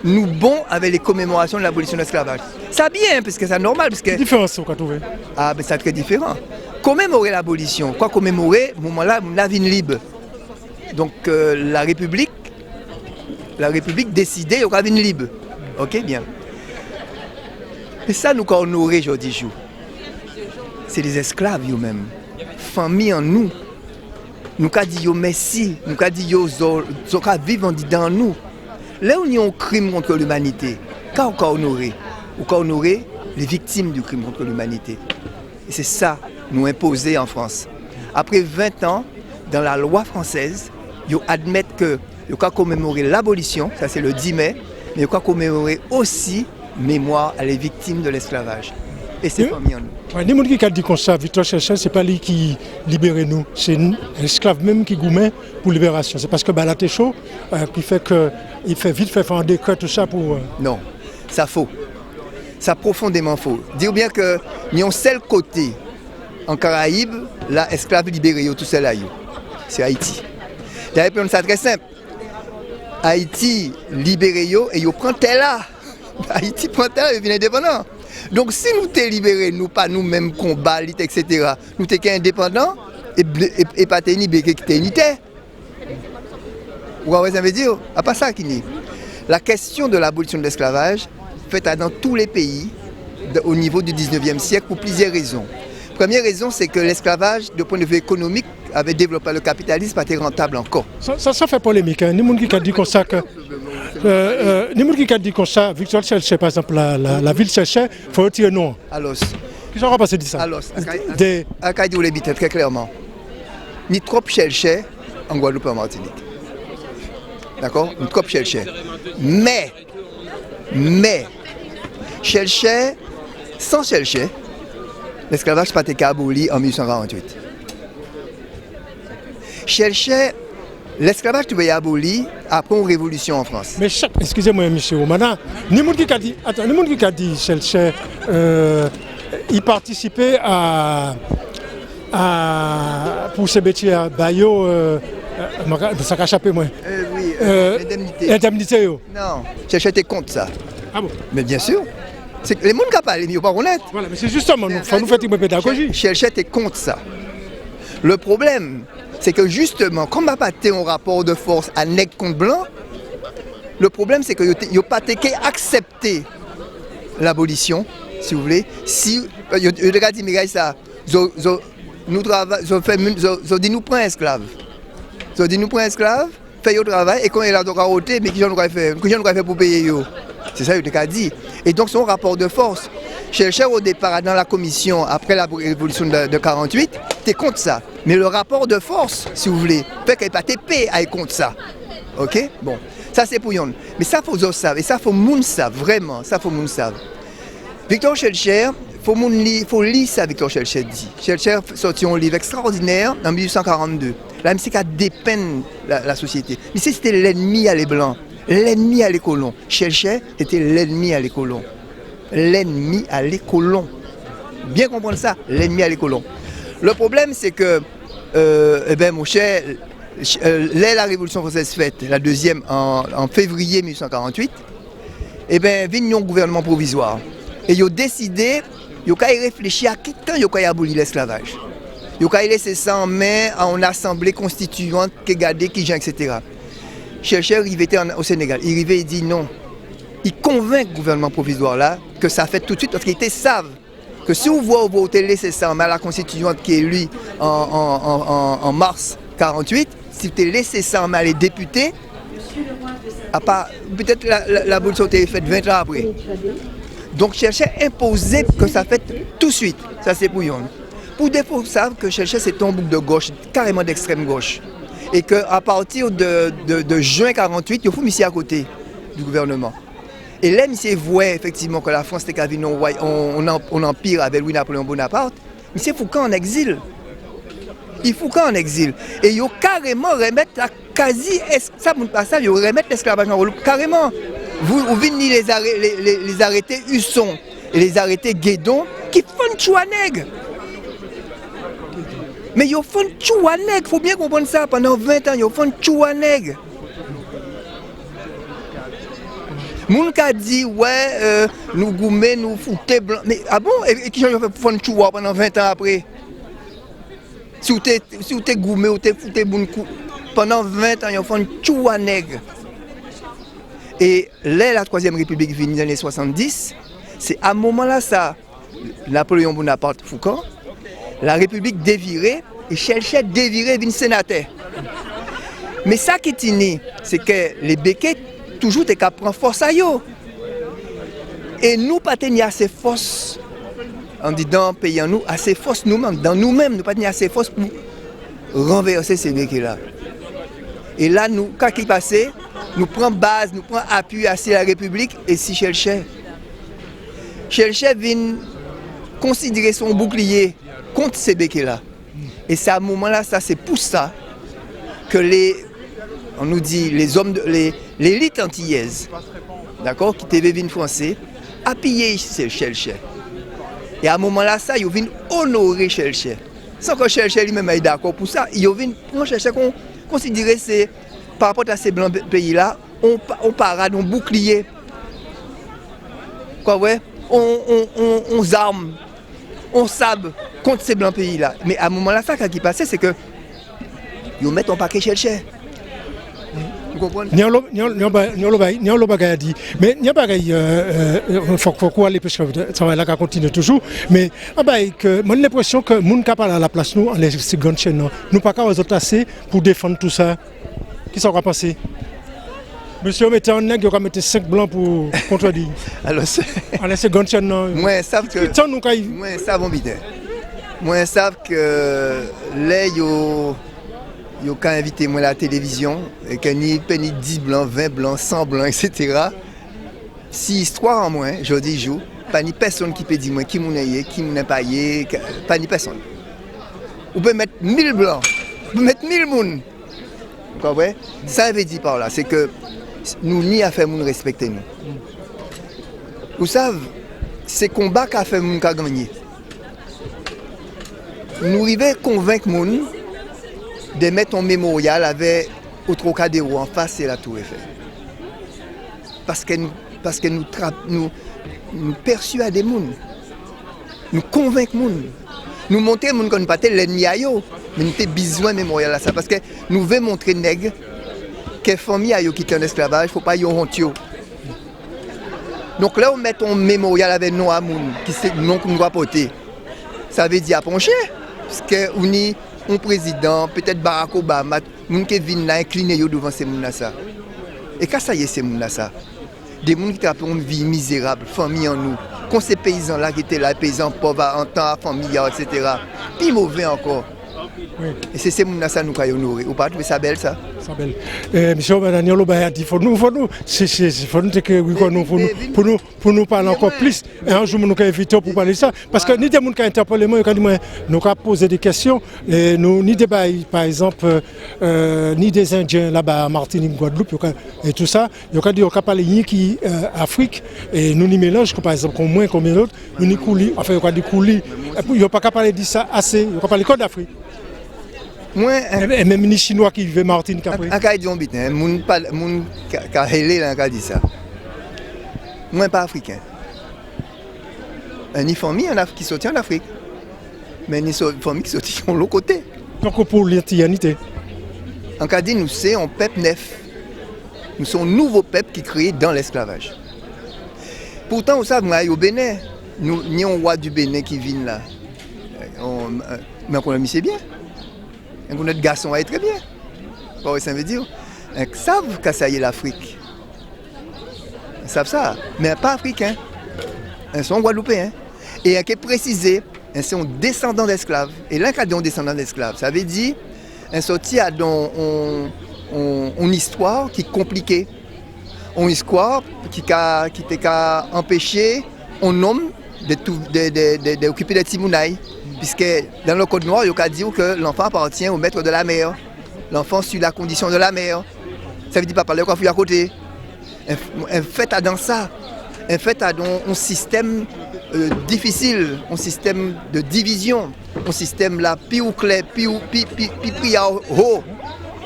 Nous bon avec les commémorations de l'abolition de l'esclavage. Ça bien, parce que c'est normal. Quelle différence vous trouvez? Ah, ben c'est très différent. Commémorer l'abolition. Quoi commémorer? Au moment-là, la vie libre. Donc la République décidait qu'il y aura vie libre. Ok, bien. Et ça, nous, qu'on honorer aujourd'hui, c'est les esclaves, eux-mêmes. Famille en nous. Nous avons dit merci, nous avons dit qu'ils vivent dans nous. Là où il y a un crime contre l'humanité, quand on honorer? On honorer les victimes du crime contre l'humanité. Et c'est ça, nous imposer en France. Après 20 ans, dans la loi française, ils admettent que ils ont commémorer l'abolition, ça c'est le 10 mai, mais ils ont commémorer aussi mémoire à les victimes de l'esclavage. Et c'est famille en nous. Les gens qui ont dit comme ça, Victor Schœlcher, ce n'est pas lui qui libère nous, c'est l'esclave même qui gourmet pour libération. C'est parce que la tête chaud, qui fait qu'il fait vite faire un décret, tout ça pour... Non, ça faux. Ça profondément faux. Dire bien que nous avons seul côté en Caraïbes, là, esclaves libérés, tout ça là, c'est Haïti. D'ailleurs, c'est très simple. Haïti libéré et ils prennent tel là. Haïti prend tel là, ils viennent indépendants. Donc si nous t'es libérés, nous pas nous-mêmes combat, etc., nous t'es qu'indépendants et pas t'es libérés qui t'es unité. Vous voyez ça veut dire? À pas ça qui n'est. La question de l'abolition de l'esclavage faite dans tous les pays au niveau du 19e siècle pour plusieurs raisons. Première raison, c'est que l'esclavage, de point de vue économique, avait développé le capitalisme, pas été rentable encore. Ça fait polémique. Hein. Les gens qui ont dit comme ça que... les gens qui ont dit comme ça, Victor Schœlcher, par exemple, la ville Schœlcher, il faut retirer non. Alors, qu'est-ce qu'on va passer de ça? Alors, à Kaïdou les très clairement. Ni trop Schœlcher en Guadeloupe et en Martinique. D'accord? Ni trop Schœlcher. Mais, Schœlcher, sans Schœlcher, l'esclavage n'a pas été aboli en 1848. Schœlcher, l'esclavage tu être aboli après une révolution en France. Mais excusez-moi, monsieur Oumana, les gens qui ont dit Schœlcher, il participait pour ce métier à Bayo, ça a échappé moi. Oui, l'indemnité. L'indemnité. Non, Schœlcher était contre ça. Ah bon? Mais bien sûr. C'est que les gens qui parlent, ils ne sont pas honnêtes. Voilà, mais c'est justement, il faut nous faire une pédagogie. Schœlcher était contre ça. Le problème, c'est que justement, comme on n'a pas un rapport de force à nègre contre blanc, le problème, c'est qu'il n'y a pas accepté l'abolition, si vous voulez. Si, il a dit, mais ça, nous prenons esclaves. Nous prenons esclaves, fait le travail, et quand il a donc arrêté, mais qui j'en aurait fait pour payer? C'est ça qu'il a dit. Et donc, son rapport de force. Schœlcher, au départ, dans la commission, après la révolution de 1948, était contre ça. Mais le rapport de force, si vous voulez, fait qu'il n'y ait pas TP à être contre ça. OK? Bon, ça c'est pour yon. Mais ça, il faut que savent. Et ça, il faut que moun savent. Vraiment, ça, il faut que moun savent. Victor Schœlcher, il faut lire ça, Victor Schœlcher dit. Schœlcher sorti un livre extraordinaire en 1842. Là, c'est qu'à dépeindre la société. Mais c'était l'ennemi à les blancs. L'ennemi à les colons. Schœlcher était l'ennemi à les colons. L'ennemi à les colons. Bien comprendre ça, l'ennemi à les colons. Le problème, c'est que, mon cher, la Révolution française faite, la deuxième en février 1848, vient un gouvernement provisoire. Et ils ont décidé, ils ont réfléchi à qui temps ils ont aboli l'esclavage. Ils ont laissé ça en main à une assemblée constituante qui gardait, qui gère, etc. Schœlcher arrivait au Sénégal. Il dit non. Il convainc le gouvernement provisoire là que ça fait tout de suite parce qu'ils savent que si vous votez laisser ça à la constituante qui est élue en mars 48, si vous laissez ça à les députés, à part peut-être l'abolition a été faite 20 ans après. Donc chercher imposer que ça fait tout de suite. Ça c'est pour yon. Pour des gens savent que chercher c'est un bouc de gauche, carrément d'extrême gauche. Et qu'à partir de juin 48, il faut ici à côté du gouvernement. Et là, monsieur voit effectivement que la France était qu'avait un empire avec Louis-Napoléon Bonaparte, monsieur Foucault en exil. Il faut qu'en exil. Et il faut carrément remettre la quasi, ça ne pas ça, il faut remettre l'esclavage en rôle. Carrément. Vous venez les arrêter Husson et les arrêter Guédon qui font chouanègre. Mais ils font chouanègre, il faut bien comprendre ça. Pendant 20 ans, ils font chouanègre. Moun ka dit, ouais, nous goumets, nous foutons blanc. Mais ah bon? Et qui ont fait pour faire choua pendant 20 ans après? Si vous êtes goumé ou vous foutez bon coup, pendant 20 ans, ils ont fait choua nègre. Et là, la Troisième République finit dans les années 70, c'est à ce moment-là, ça, Napoléon Bonaparte Foucault, la République dévirée, et cherchait dévirer une sénateur. Mais ça qui est né, c'est que les béquets, toujours t'es qu'à prendre force à eux. Et nous pas tenir assez force en disant pays en nous assez force nous-mêmes dans nous-mêmes nous pas tenir assez force pour renverser ces béquets là. Et là nous quand qui passait nous prend base nous prend appui à la République et si cherchait vient considérer son bouclier contre ces béquets là. Et c'est à ce moment-là ça c'est pour ça que on nous dit les hommes l'élite antillaise, d'accord, qui était venu français, a pillé Chelcher. Et à un moment-là, ça, ils viennent honorer Chelcher. Sans que Chelcher lui-même est d'accord pour ça, ils viennent prendre Chelcher qu'on considérait par rapport à ces blancs pays-là, on parade, on bouclier. Quoi, ouais? On arme, on sabre contre ces blancs pays-là. Mais à un moment-là, ça, qui passait, c'est que ils mettent un paquet Chelcher. Ni on bagay dit mais ni bagay faut quoi aller parce que ça là continue toujours mais que moi l'impression que moun ka parler à la place nous en les secondes chaîne nous pas qu'à aux autres assez pour défendre tout ça qui ça va passer monsieur mettez en nèg il mettre 5 blancs pour contredire alors c'est en les secondes chaîne moi savent que moi savent bien moi savent que les yo quand invité moi à la télévision et que ni 10 blancs, 20 blancs, 100 blancs, etc. Si histoire en moins, je dis jour, pas ni personne qui peut dire moi qui m'en est, qui m'en est pas yé, pas ni personne. Vous pouvez mettre 1000 blancs, vous pouvez mettre 1000 moun. Vous comprenez? Ça veut dire par là, c'est que nous ni à faire moun respecter nous. Vous savez, c'est combat qu'a fait moun qu'a gagné. Nous arrivons à convaincre moun de mettre un mémorial avec au Trocadéro en face c'est la Tour Eiffel. Parce que nous persuadons des gens, nous convaincons les gens, nous montrons les gens qu'on n'a pas l'ennemi à eux, mais nous avons besoin de mémorial à ça. Parce que nous voulons montrer aux nègres que les familles qui sont en esclavage, il ne faut pas y avoir honte. Donc là, on met un mémorial avec nous à moun, qui c'est le nom qu'on doit porter. Ça veut dire à pencher, parce qu'on est un président, peut-être Barack Obama, moun qui viennent là incliné devant ces moun là ça. Et quand ça y est ces moun là ça, des moun qui ont une vie misérable, famille en nous, quand ces paysans là qui étaient là, paysans pauvres en temps famille etc. Puis mauvais encore. Oui. Et c'est ces moun là ça nous qu'a honoré. Ou pas trouver ça belle ça? Ça belle. Monsieur Daniel Loba dit faut nous pour nous parler encore plus. Et un jour nous inviter pour parler de ça parce que ni des gens qui interpellent moi quand nous poser des questions et nous ni des par exemple ni des Indiens là-bas à Martinique, Guadeloupe et tout ça, il y a parler ni qui Afrique et nous ni mélange par exemple comme moins comme l'autre, nous ni coulis enfin il y a des coulis il y a pas qu'à parler de ça assez, il y a parler code d'Afrique. Moi, et même les Chinois qui vivent en Martinique après. En dit moun ka helé là dit ça. Moi pas africain. Ni famille qui sorti en Afrique. Mais ni famille qui sorti de l'autre côté. Donc pour l'antianité. En cas dit nous c'est un peuple neuf. Nous sommes un nouveau peuple qui est créé dans l'esclavage. Pourtant vous savez moi au Bénin, nous, ni un roi du Bénin qui vient là. Mais on le c'est bien. Et notre garçon est très bien. Ça veut dire, ils savent que ça y est l'Afrique. Ils savent ça, mais pas africains. Ils sont guadeloupéens. Et il qui est précisé, ils sont descendants d'esclaves. Et là, quand on descendants d'esclaves, ça veut dire, ils sont sortis à une histoire qui est compliquée. Une histoire qui t'a empêché un homme d'occuper des timounailles. Puisque dans le code noir, il y a dit que l'enfant appartient au maître de la mer. L'enfant suit la condition de la mer. Ça veut dire pas parler quoi à côté. En fait, dans ça, en fait, dans un système difficile, un système de division, un système là, plus clair, plus haut.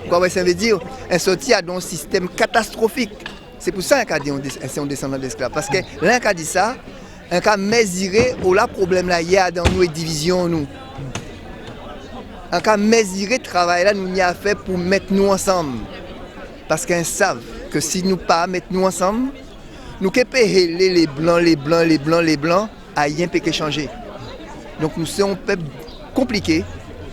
Quoi ça veut dire? Un sorti dans un système catastrophique. C'est pour ça qu'on dit c'est un descendant d'esclaves. Parce que l'un qui a dit ça, un cas mesuré où le problème là il y a dans nos divisions nous. Un cas mesuré travail là nous y a fait pour mettre nous ensemble. Parce qu'ils savent que si nous pas mettre nous ensemble, nous que payer les blancs, à rien peut changer. Donc nous sommes un peuple compliqué,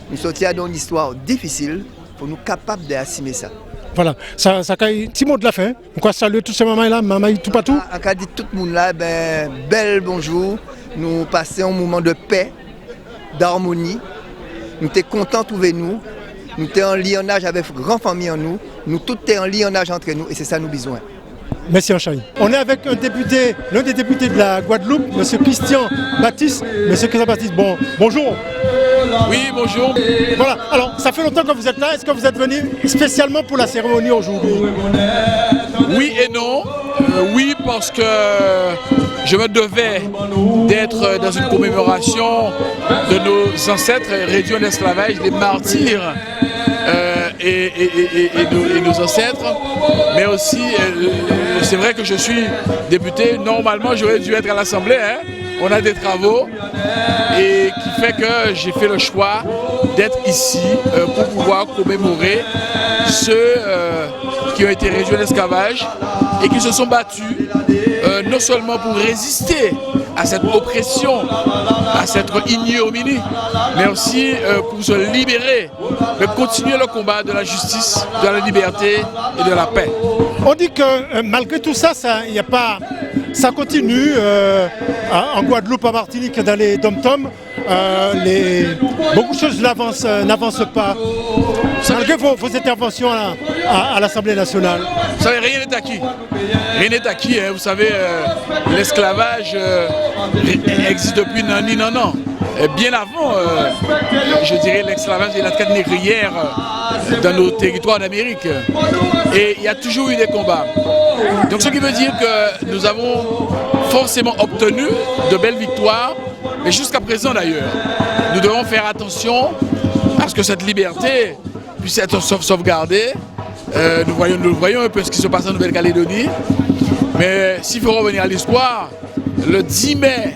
nous sortir dans une histoire difficile pour nous capables d'assumer ça. Voilà, ça a un petit mot de la fin. On va saluer tous ces mamans là, maman tout partout. En cas de tout le monde là, bel bonjour. Nous passons un moment de paix, d'harmonie. Nous sommes contents de trouver nous. Nous sommes en lionnage avec grand famille en nous. Nous tous sommes en lionnage entre nous et c'est ça nous besoin. Merci Anchaï. On est avec l'un des députés de la Guadeloupe, M. Christian Baptiste. M. Christian Baptiste, bonjour. Oui, bonjour. Voilà, alors ça fait longtemps que vous êtes là. Est-ce que vous êtes venu spécialement pour la cérémonie aujourd'hui? Oui et non. Oui, parce que je me devais d'être dans une commémoration de nos ancêtres réduits en esclavage, des martyrs et nos ancêtres. Mais aussi, c'est vrai que je suis député. Normalement, j'aurais dû être à l'Assemblée. On a des travaux et qui fait que j'ai fait le choix d'être ici pour pouvoir commémorer ceux qui ont été réduits en esclavage et qui se sont battus non seulement pour résister à cette oppression, à cette ignominie, mais aussi pour se libérer, de continuer le combat de la justice, de la liberté et de la paix. On dit que malgré tout ça, ça continue en Guadeloupe, en Martinique, dans les dom-toms. Beaucoup de choses n'avancent pas. Malgré vos interventions à l'Assemblée nationale. Vous savez, rien n'est acquis. Rien n'est acquis. Vous savez, l'esclavage existe depuis non. Bien avant, je dirais, l'esclavage et la traite négrière dans nos territoires d'Amérique. Et il y a toujours eu des combats. Donc ce qui veut dire que nous avons forcément obtenu de belles victoires, mais jusqu'à présent d'ailleurs, nous devons faire attention à ce que cette liberté puisse être sauvegardée. Nous voyons un peu ce qui se passe en Nouvelle-Calédonie, mais s'il faut revenir à l'histoire, le 10 mai,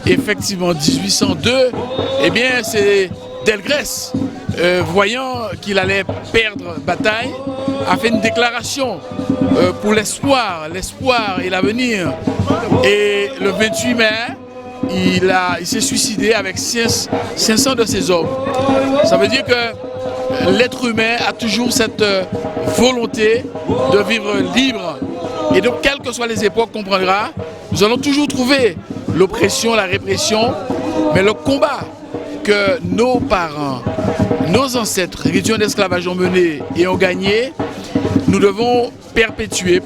effectivement 1802, eh bien c'est Delgrès, voyant qu'il allait perdre bataille, a fait une déclaration pour l'espoir et l'avenir. Et le 28 mai, il s'est suicidé avec 500 de ses hommes. Ça veut dire que l'être humain a toujours cette volonté de vivre libre. Et donc, quelles que soient les époques qu'on prendra, nous allons toujours trouver l'oppression, la répression, mais le combat que nos parents, nos ancêtres réduits en esclavage ont mené et ont gagné, nous devons perpétuer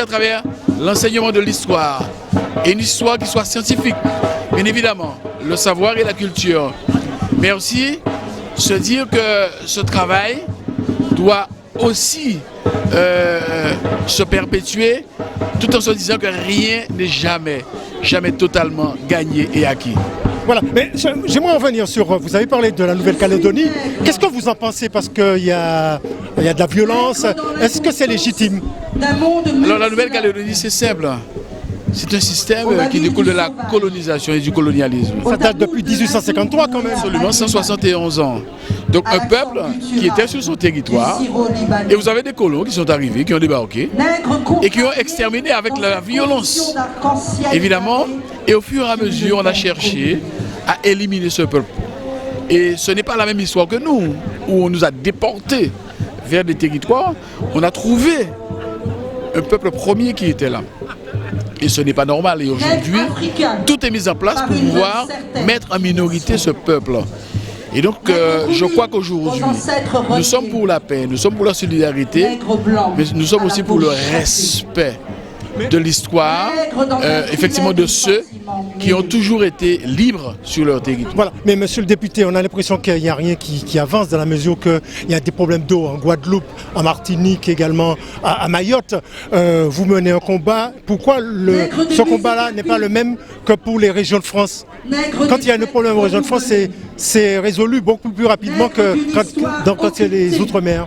à travers l'enseignement de l'histoire. Et une histoire qui soit scientifique, bien évidemment, le savoir et la culture. Mais aussi se dire que ce travail doit aussi se perpétuer, tout en se disant que rien n'est jamais totalement gagné et acquis. Voilà, mais j'aimerais revenir sur, vous avez parlé de la Nouvelle-Calédonie, qu'est-ce que vous en pensez? Parce qu'il y a de la violence, est-ce que c'est légitime? Alors la Nouvelle-Calédonie, c'est simple. C'est un système qui découle de la colonisation et du colonialisme. Ça date depuis 1853 quand même. Absolument, 171 ans. Donc un peuple qui était sur son territoire, et vous avez des colons qui sont arrivés, qui ont débarqué, et qui ont exterminé avec la violence, évidemment, et au fur et à mesure, on a cherché à éliminer ce peuple. Et ce n'est pas la même histoire que nous, où on nous a déportés vers des territoires, on a trouvé un peuple premier qui était là. Et ce n'est pas normal. Et aujourd'hui, tout est mis en place pour pouvoir mettre en minorité ce peuple. Et donc, je crois qu'aujourd'hui, nous sommes pour la paix, nous sommes pour la solidarité, mais nous sommes aussi pour le respect de l'histoire, effectivement de ceux qui ont toujours été libres sur leur territoire. Voilà, mais monsieur le député, on a l'impression qu'il n'y a rien qui avance dans la mesure qu'il y a des problèmes d'eau en Guadeloupe, en Martinique également, à Mayotte. Vous menez un combat. Pourquoi ce combat-là n'est pas le même que pour les régions de France? Quand il y a un problème aux régions de France, c'est résolu beaucoup plus rapidement que quand c'est les Outre-mer.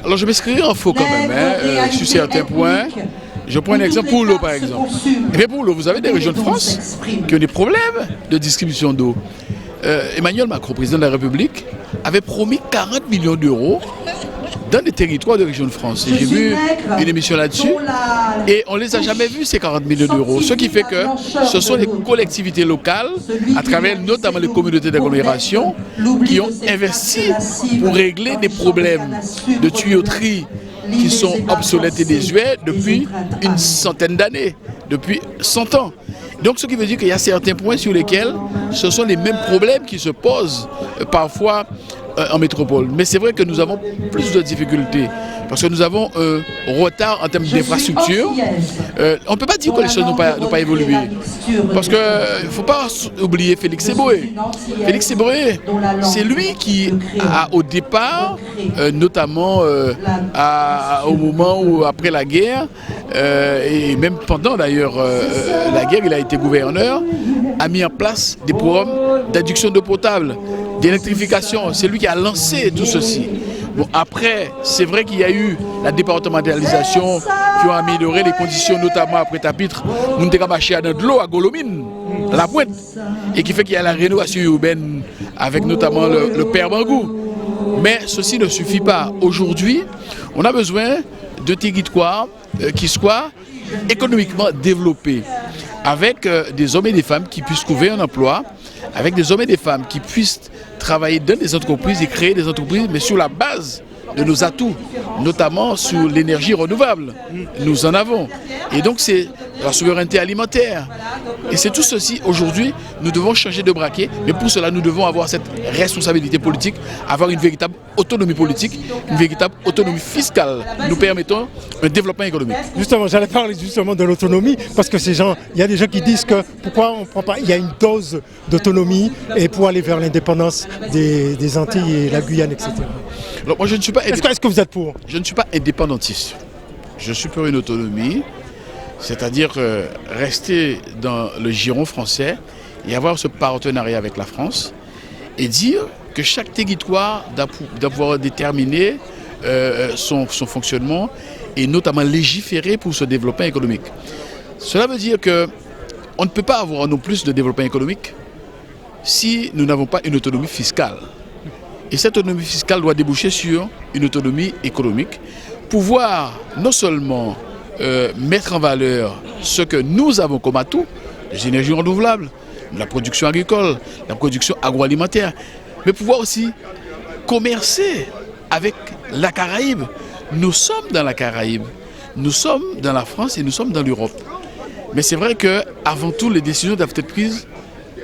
Alors je m'excris en faux quand même, sur certains points. Je prends un exemple pour l'eau par exemple. Et bien pour l'eau, vous avez des régions de France qui ont des problèmes de distribution d'eau. Emmanuel Macron, président de la République, avait promis 40 millions d'euros dans les territoires de région de France. Et j'ai vu une émission là-dessus et on ne les a jamais vus ces 40 millions d'euros. Ce qui fait que ce sont les collectivités locales, à travers notamment les communautés d'agglomération, qui ont investi pour régler des problèmes de tuyauterie qui sont obsolètes et désuets depuis une centaine d'années, depuis 100 ans. Donc ce qui veut dire qu'il y a certains points sur lesquels ce sont les mêmes problèmes qui se posent parfois en métropole. Mais c'est vrai que nous avons plus de difficultés parce que nous avons un retard en termes d'infrastructure. On ne peut pas dire que les choses n'ont pas évolué. Parce qu'il ne faut pas oublier Félix Éboué. Félix Éboué, c'est lui qui a au départ, notamment au moment où après la guerre, et même pendant d'ailleurs la guerre, il a été gouverneur, a mis en place des programmes d'adduction d'eau potable, d'électrification. C'est lui qui a lancé tout ceci. Bon, après, c'est vrai qu'il y a eu la départementalisation qui a amélioré les conditions, notamment après Tapitre, nous avons marché de l'eau à Golomine, à la Pointe, et qui fait qu'il y a la rénovation urbaine avec notamment le Père Bangou. Mais ceci ne suffit pas. Aujourd'hui, on a besoin de territoires qui soient économiquement développés, avec des hommes et des femmes qui puissent trouver un emploi, avec des hommes et des femmes qui puissent travailler dans des entreprises et créer des entreprises, mais sur la base de nos atouts, notamment sur l'énergie renouvelable. Nous en avons. Et donc c'est la souveraineté alimentaire. Et c'est tout ceci, aujourd'hui, nous devons changer de braquet, mais pour cela, nous devons avoir cette responsabilité politique, avoir une véritable autonomie politique, une véritable autonomie fiscale. Nous permettons un développement économique. Justement, j'allais parler justement de l'autonomie, parce que il y a des gens qui disent que pourquoi on ne prend pas, il y a une dose d'autonomie et pour aller vers l'indépendance des Antilles et la Guyane, etc. Alors moi, je ne suis pas. Est-ce que vous êtes pour? Je ne suis pas indépendantiste. Je suis pour une autonomie, c'est-à-dire rester dans le giron français et avoir ce partenariat avec la France et dire que chaque territoire doit pouvoir déterminer son fonctionnement et notamment légiférer pour ce développement économique. Cela veut dire qu'on ne peut pas avoir non plus de développement économique si nous n'avons pas une autonomie fiscale. Et cette autonomie fiscale doit déboucher sur une autonomie économique, pouvoir non seulement mettre en valeur ce que nous avons comme atout, les énergies renouvelables, la production agricole, la production agroalimentaire, mais pouvoir aussi commercer avec la Caraïbe. Nous sommes dans la Caraïbe, nous sommes dans la France et nous sommes dans l'Europe. Mais c'est vrai qu'avant tout, les décisions doivent être prises,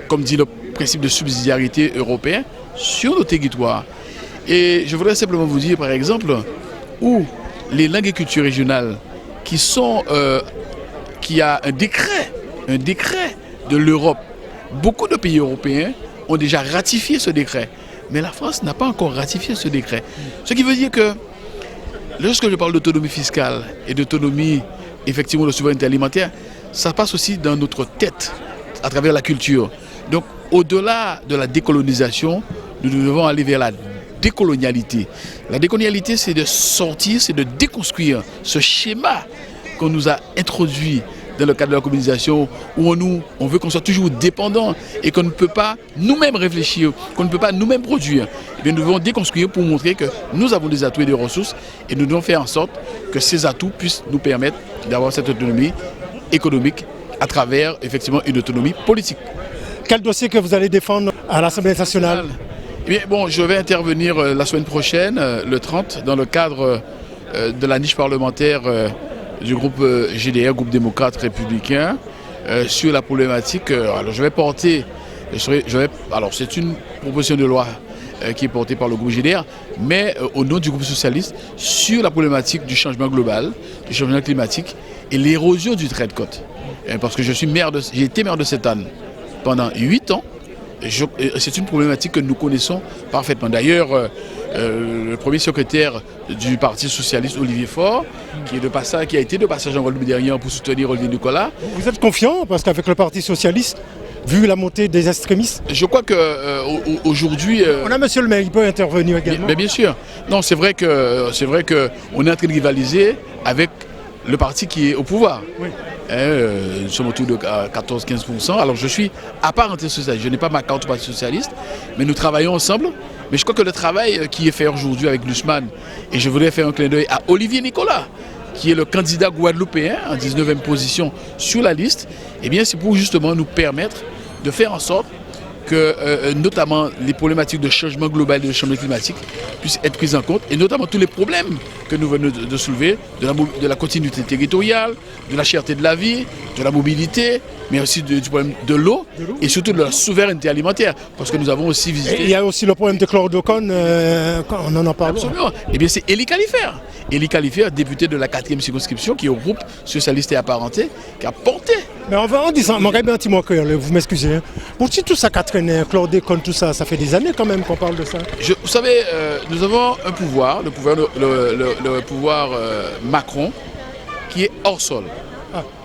comme dit le principe de subsidiarité européen, sur nos territoires. Et je voudrais simplement vous dire, par exemple, où les langues et cultures régionales qui a un décret de l'Europe. Beaucoup de pays européens ont déjà ratifié ce décret, mais la France n'a pas encore ratifié ce décret. Ce qui veut dire que lorsque je parle d'autonomie fiscale et d'autonomie effectivement de souveraineté alimentaire, ça passe aussi dans notre tête, à travers la culture. Donc au-delà de la décolonisation, nous devons aller vers la décolonialité. La décolonialité, c'est de sortir, c'est de déconstruire ce schéma qu'on nous a introduit dans le cadre de la communisation où on veut qu'on soit toujours dépendant et qu'on ne peut pas nous-mêmes réfléchir, qu'on ne peut pas nous-mêmes produire. Eh bien, nous devons déconstruire pour montrer que nous avons des atouts et des ressources et nous devons faire en sorte que ces atouts puissent nous permettre d'avoir cette autonomie économique à travers effectivement une autonomie politique. Quel dossier que vous allez défendre à l'Assemblée nationale? Eh bien, bon, je vais intervenir la semaine prochaine, le 30, dans le cadre de la niche parlementaire du groupe GDR, groupe démocrate républicain, sur la problématique. Alors, je vais porter, alors c'est une proposition de loi qui est portée par le groupe GDR, mais au nom du groupe socialiste, sur la problématique du changement global, du changement climatique et l'érosion du trait de côte. Parce que j'ai été maire de Sainte-Anne pendant 8 ans. C'est une problématique que nous connaissons parfaitement. D'ailleurs, le premier secrétaire du Parti socialiste, Olivier Faure, qui a été de passage en Guadeloupe dernière pour soutenir Olivier Nicolas. Vous êtes confiant parce qu'avec le Parti socialiste, vu la montée des extrémistes? Je crois qu'aujourd'hui... On a monsieur le maire, il peut intervenir également. Bien sûr. Non, c'est vrai qu'on est en train de rivaliser avec le parti qui est au pouvoir. Oui. Nous sommes autour de 14-15%. Alors je suis à part anti-socialiste, je n'ai pas ma carte au Parti socialiste, mais nous travaillons ensemble. Mais je crois que le travail qui est fait aujourd'hui avec Lussman, et je voudrais faire un clin d'œil à Olivier Nicolas, qui est le candidat guadeloupéen en 19e position sur la liste, eh bien c'est pour justement nous permettre de faire en sorte que notamment les problématiques de changement global et de changement climatique puissent être prises en compte, et notamment tous les problèmes que nous venons de soulever, de la continuité territoriale, de la cherté de la vie, de la mobilité, mais aussi du problème de l'eau et surtout de la souveraineté alimentaire, parce que nous avons aussi visité... Et il y a aussi le problème de chlordocone, on en parle. Absolument. Eh bien c'est Élie Califère. Élie Califère, député de la 4e circonscription, qui est au groupe socialiste et apparenté, qui a porté... Mais en disant, mon gars, un petit mot, vous m'excusez. Hein. Pour tout ça, Catherine, chlordécone, tout ça, ça fait des années quand même qu'on parle de ça. Vous savez, nous avons un pouvoir, le pouvoir Macron, qui est hors sol,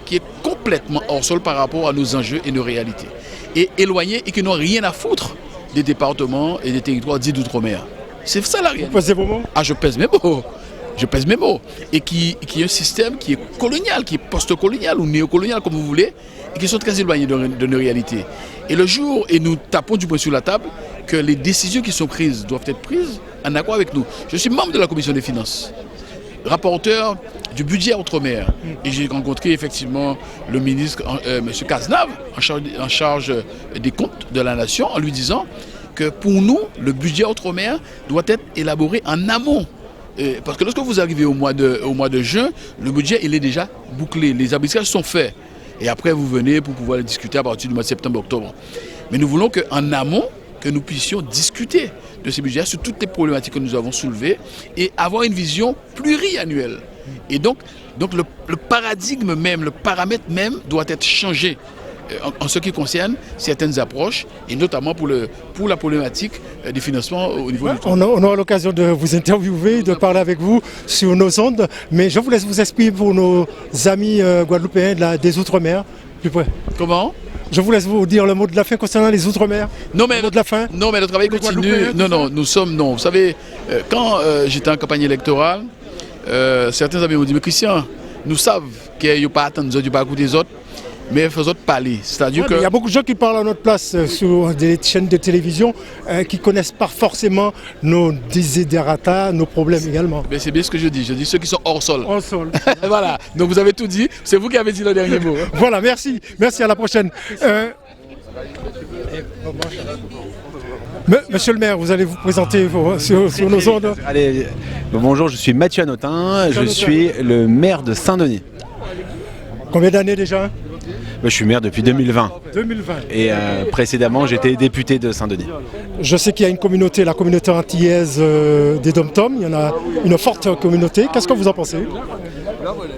qui est complètement hors sol par rapport à nos enjeux et nos réalités, et éloigné et qui n'ont rien à foutre des départements et des territoires dits d'outre-mer. C'est ça la réalité. Vous pesez vos mots? Ah, je pèse mes mots. Je pèse mes mots. Et qui est un système qui est colonial, qui est post-colonial ou néocolonial, comme vous voulez, et qui sont très éloignés de nos réalités. Et le jour, et nous tapons du poing sur la table, que les décisions qui sont prises doivent être prises en accord avec nous. Je suis membre de la Commission des finances, rapporteur du budget Outre-mer. Et j'ai rencontré effectivement le ministre, M. Cazenave, en charge des comptes de la nation, en lui disant que pour nous, le budget Outre-mer doit être élaboré en amont. Parce que lorsque vous arrivez au mois de juin, le budget il est déjà bouclé, les arbitrages sont faits. Et après vous venez pour pouvoir le discuter à partir du mois de septembre-octobre. Mais nous voulons qu'en amont, que nous puissions discuter de ces budgets sur toutes les problématiques que nous avons soulevées et avoir une vision pluriannuelle. Et donc le paradigme même, le paramètre même doit être changé en ce qui concerne certaines approches, et notamment pour la problématique des financements au niveau du on aura l'occasion de vous interviewer, de parler avec vous sur nos ondes, mais je vous laisse vous exprimer pour nos amis guadeloupéens des Outre-mer. Plus près. Comment ? Je vous laisse vous dire le mot de la fin concernant les Outre-mer. Non, mais le mot de la fin. Non, mais le travail continue. Non, nous sommes... Non, vous savez, quand j'étais en campagne électorale, certains amis m'ont dit, mais Christian, nous savons qu'il n'y a pas à attendre, il n'y a pas à écouter les autres, mais faisons parler. C'est-à-dire que... Il y a beaucoup de gens qui parlent à notre place sur des chaînes de télévision qui ne connaissent pas forcément nos desiderata, nos problèmes également. Mais c'est bien ce que je dis ceux qui sont hors sol. Hors sol. Voilà, donc vous avez tout dit, c'est vous qui avez dit le dernier mot. Voilà, merci, à la prochaine. Monsieur le maire, vous allez vous présenter sur nos ondes. Allez, bonjour, je suis Mathieu Anotin, je suis le maire de Saint-Denis. Combien d'années déjà ? Je suis maire depuis 2020. 2020. Et précédemment, j'étais député de Saint-Denis. Je sais qu'il y a une communauté, la communauté antillaise des Dom-Tom. Il y en a une forte communauté. Qu'est-ce que vous en pensez ?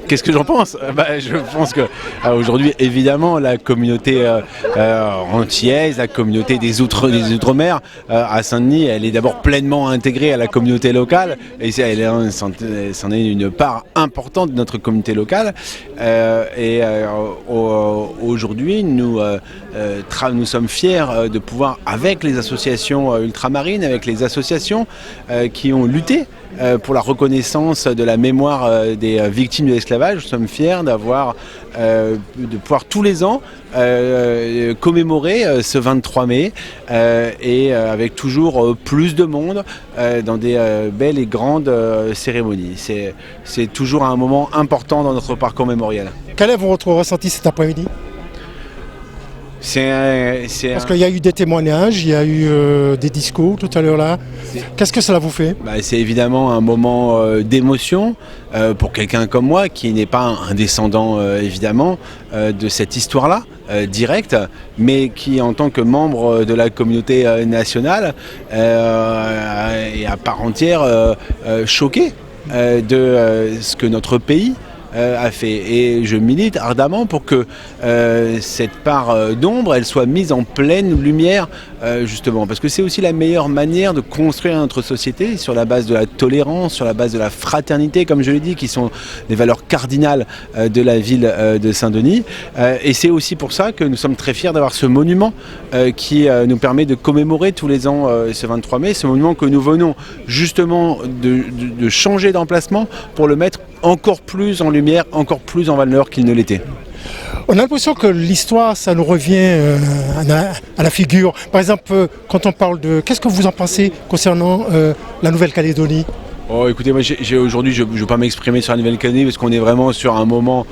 Qu'est-ce que j'en pense ? Je pense qu'aujourd'hui, évidemment, la communauté antillaise, la communauté des Outre-mer à Saint-Denis, elle est d'abord pleinement intégrée à la communauté locale. Et c'en est une part importante de notre communauté locale. Aujourd'hui, nous sommes fiers de pouvoir, avec les associations ultramarines, avec les associations qui ont lutté pour la reconnaissance de la mémoire des victimes de l'esclavage. Nous sommes fiers de pouvoir tous les ans commémorer ce 23 mai et avec toujours plus de monde dans des belles et grandes cérémonies. C'est toujours un moment important dans notre parcours mémorial. Quel est votre ressenti cet après-midi ? Parce qu'il y a eu des témoignages, il y a eu des discours tout à l'heure là. Qu'est-ce que cela vous fait ? C'est évidemment un moment d'émotion pour quelqu'un comme moi qui n'est pas un descendant évidemment de cette histoire-là directe, mais qui en tant que membre de la communauté nationale est à part entière choqué de ce que notre pays a fait. Et je milite ardemment pour que cette part d'ombre, elle soit mise en pleine lumière, justement, parce que c'est aussi la meilleure manière de construire notre société sur la base de la tolérance, sur la base de la fraternité, comme je l'ai dit, qui sont des valeurs cardinales de la ville de Saint-Denis. Et c'est aussi pour ça que nous sommes très fiers d'avoir ce monument qui nous permet de commémorer tous les ans ce 23 mai, ce monument que nous venons justement de changer d'emplacement pour le mettre encore plus en lumière, encore plus en valeur qu'il ne l'était. On a l'impression que l'histoire, ça nous revient à la figure. Par exemple, quand on parle de... Qu'est-ce que vous en pensez concernant la Nouvelle-Calédonie ? Oh, écoutez, moi aujourd'hui, je ne veux pas m'exprimer sur la Nouvelle-Calédonie parce qu'on est vraiment sur un moment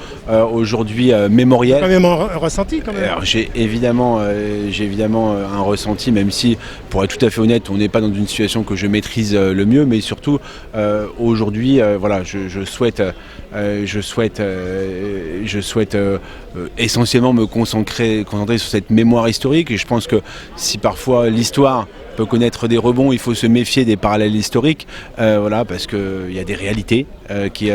aujourd'hui mémoriel. Quand même un ressenti quand même. Alors, j'ai évidemment un ressenti, même si, pour être tout à fait honnête, on n'est pas dans une situation que je maîtrise le mieux, mais surtout aujourd'hui, voilà, je souhaite essentiellement me concentrer sur cette mémoire historique. Et je pense que si parfois l'histoire peut connaître des rebonds, il faut se méfier des parallèles historiques, voilà, parce qu'il y a des réalités qui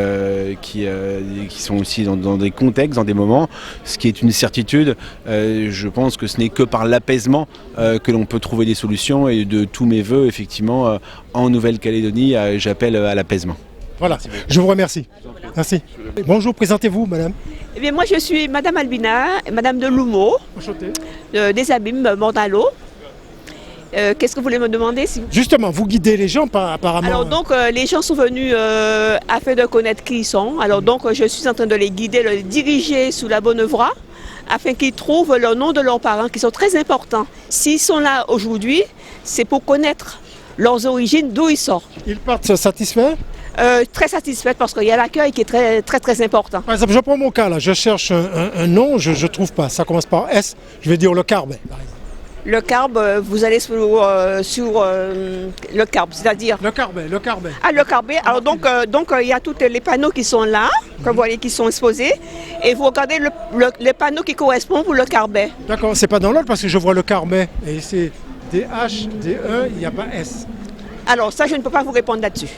sont aussi dans des contextes, dans des moments. Ce qui est une certitude, je pense que ce n'est que par l'apaisement que l'on peut trouver des solutions, et de tous mes voeux, effectivement, en Nouvelle-Calédonie, j'appelle à l'apaisement. Voilà, je vous remercie. Merci. Bonjour, présentez-vous, madame. Eh bien, moi, je suis madame Albina, madame de Loumeau, des Abîmes, Mordalo. Qu'est-ce que vous voulez me demander Justement, vous guidez les gens apparemment. Alors donc, les gens sont venus afin de connaître qui ils sont. Alors donc, je suis en train de les guider, de les diriger sous la bonne voie, afin qu'ils trouvent le nom de leurs parents, qui sont très importants. S'ils sont là aujourd'hui, c'est pour connaître leurs origines, d'où ils sortent. Ils partent satisfaits ? Très satisfaite, parce qu'il y a l'accueil qui est très, très, très important. Par exemple, je prends mon cas là, je cherche un nom, je ne trouve pas. Ça commence par S, je vais dire le Carbe, par exemple. Le Carbe, vous allez sur le Carbe, c'est-à-dire... Le Carbe. Ah, le Carbe. Alors donc, il y a tous les panneaux qui sont là, que vous voyez qui sont exposés, et vous regardez les panneaux qui correspondent pour le Carbe. D'accord, c'est pas dans l'ordre parce que je vois le Carbe, et c'est DH, DE, il n'y a pas S. Alors ça, je ne peux pas vous répondre là-dessus.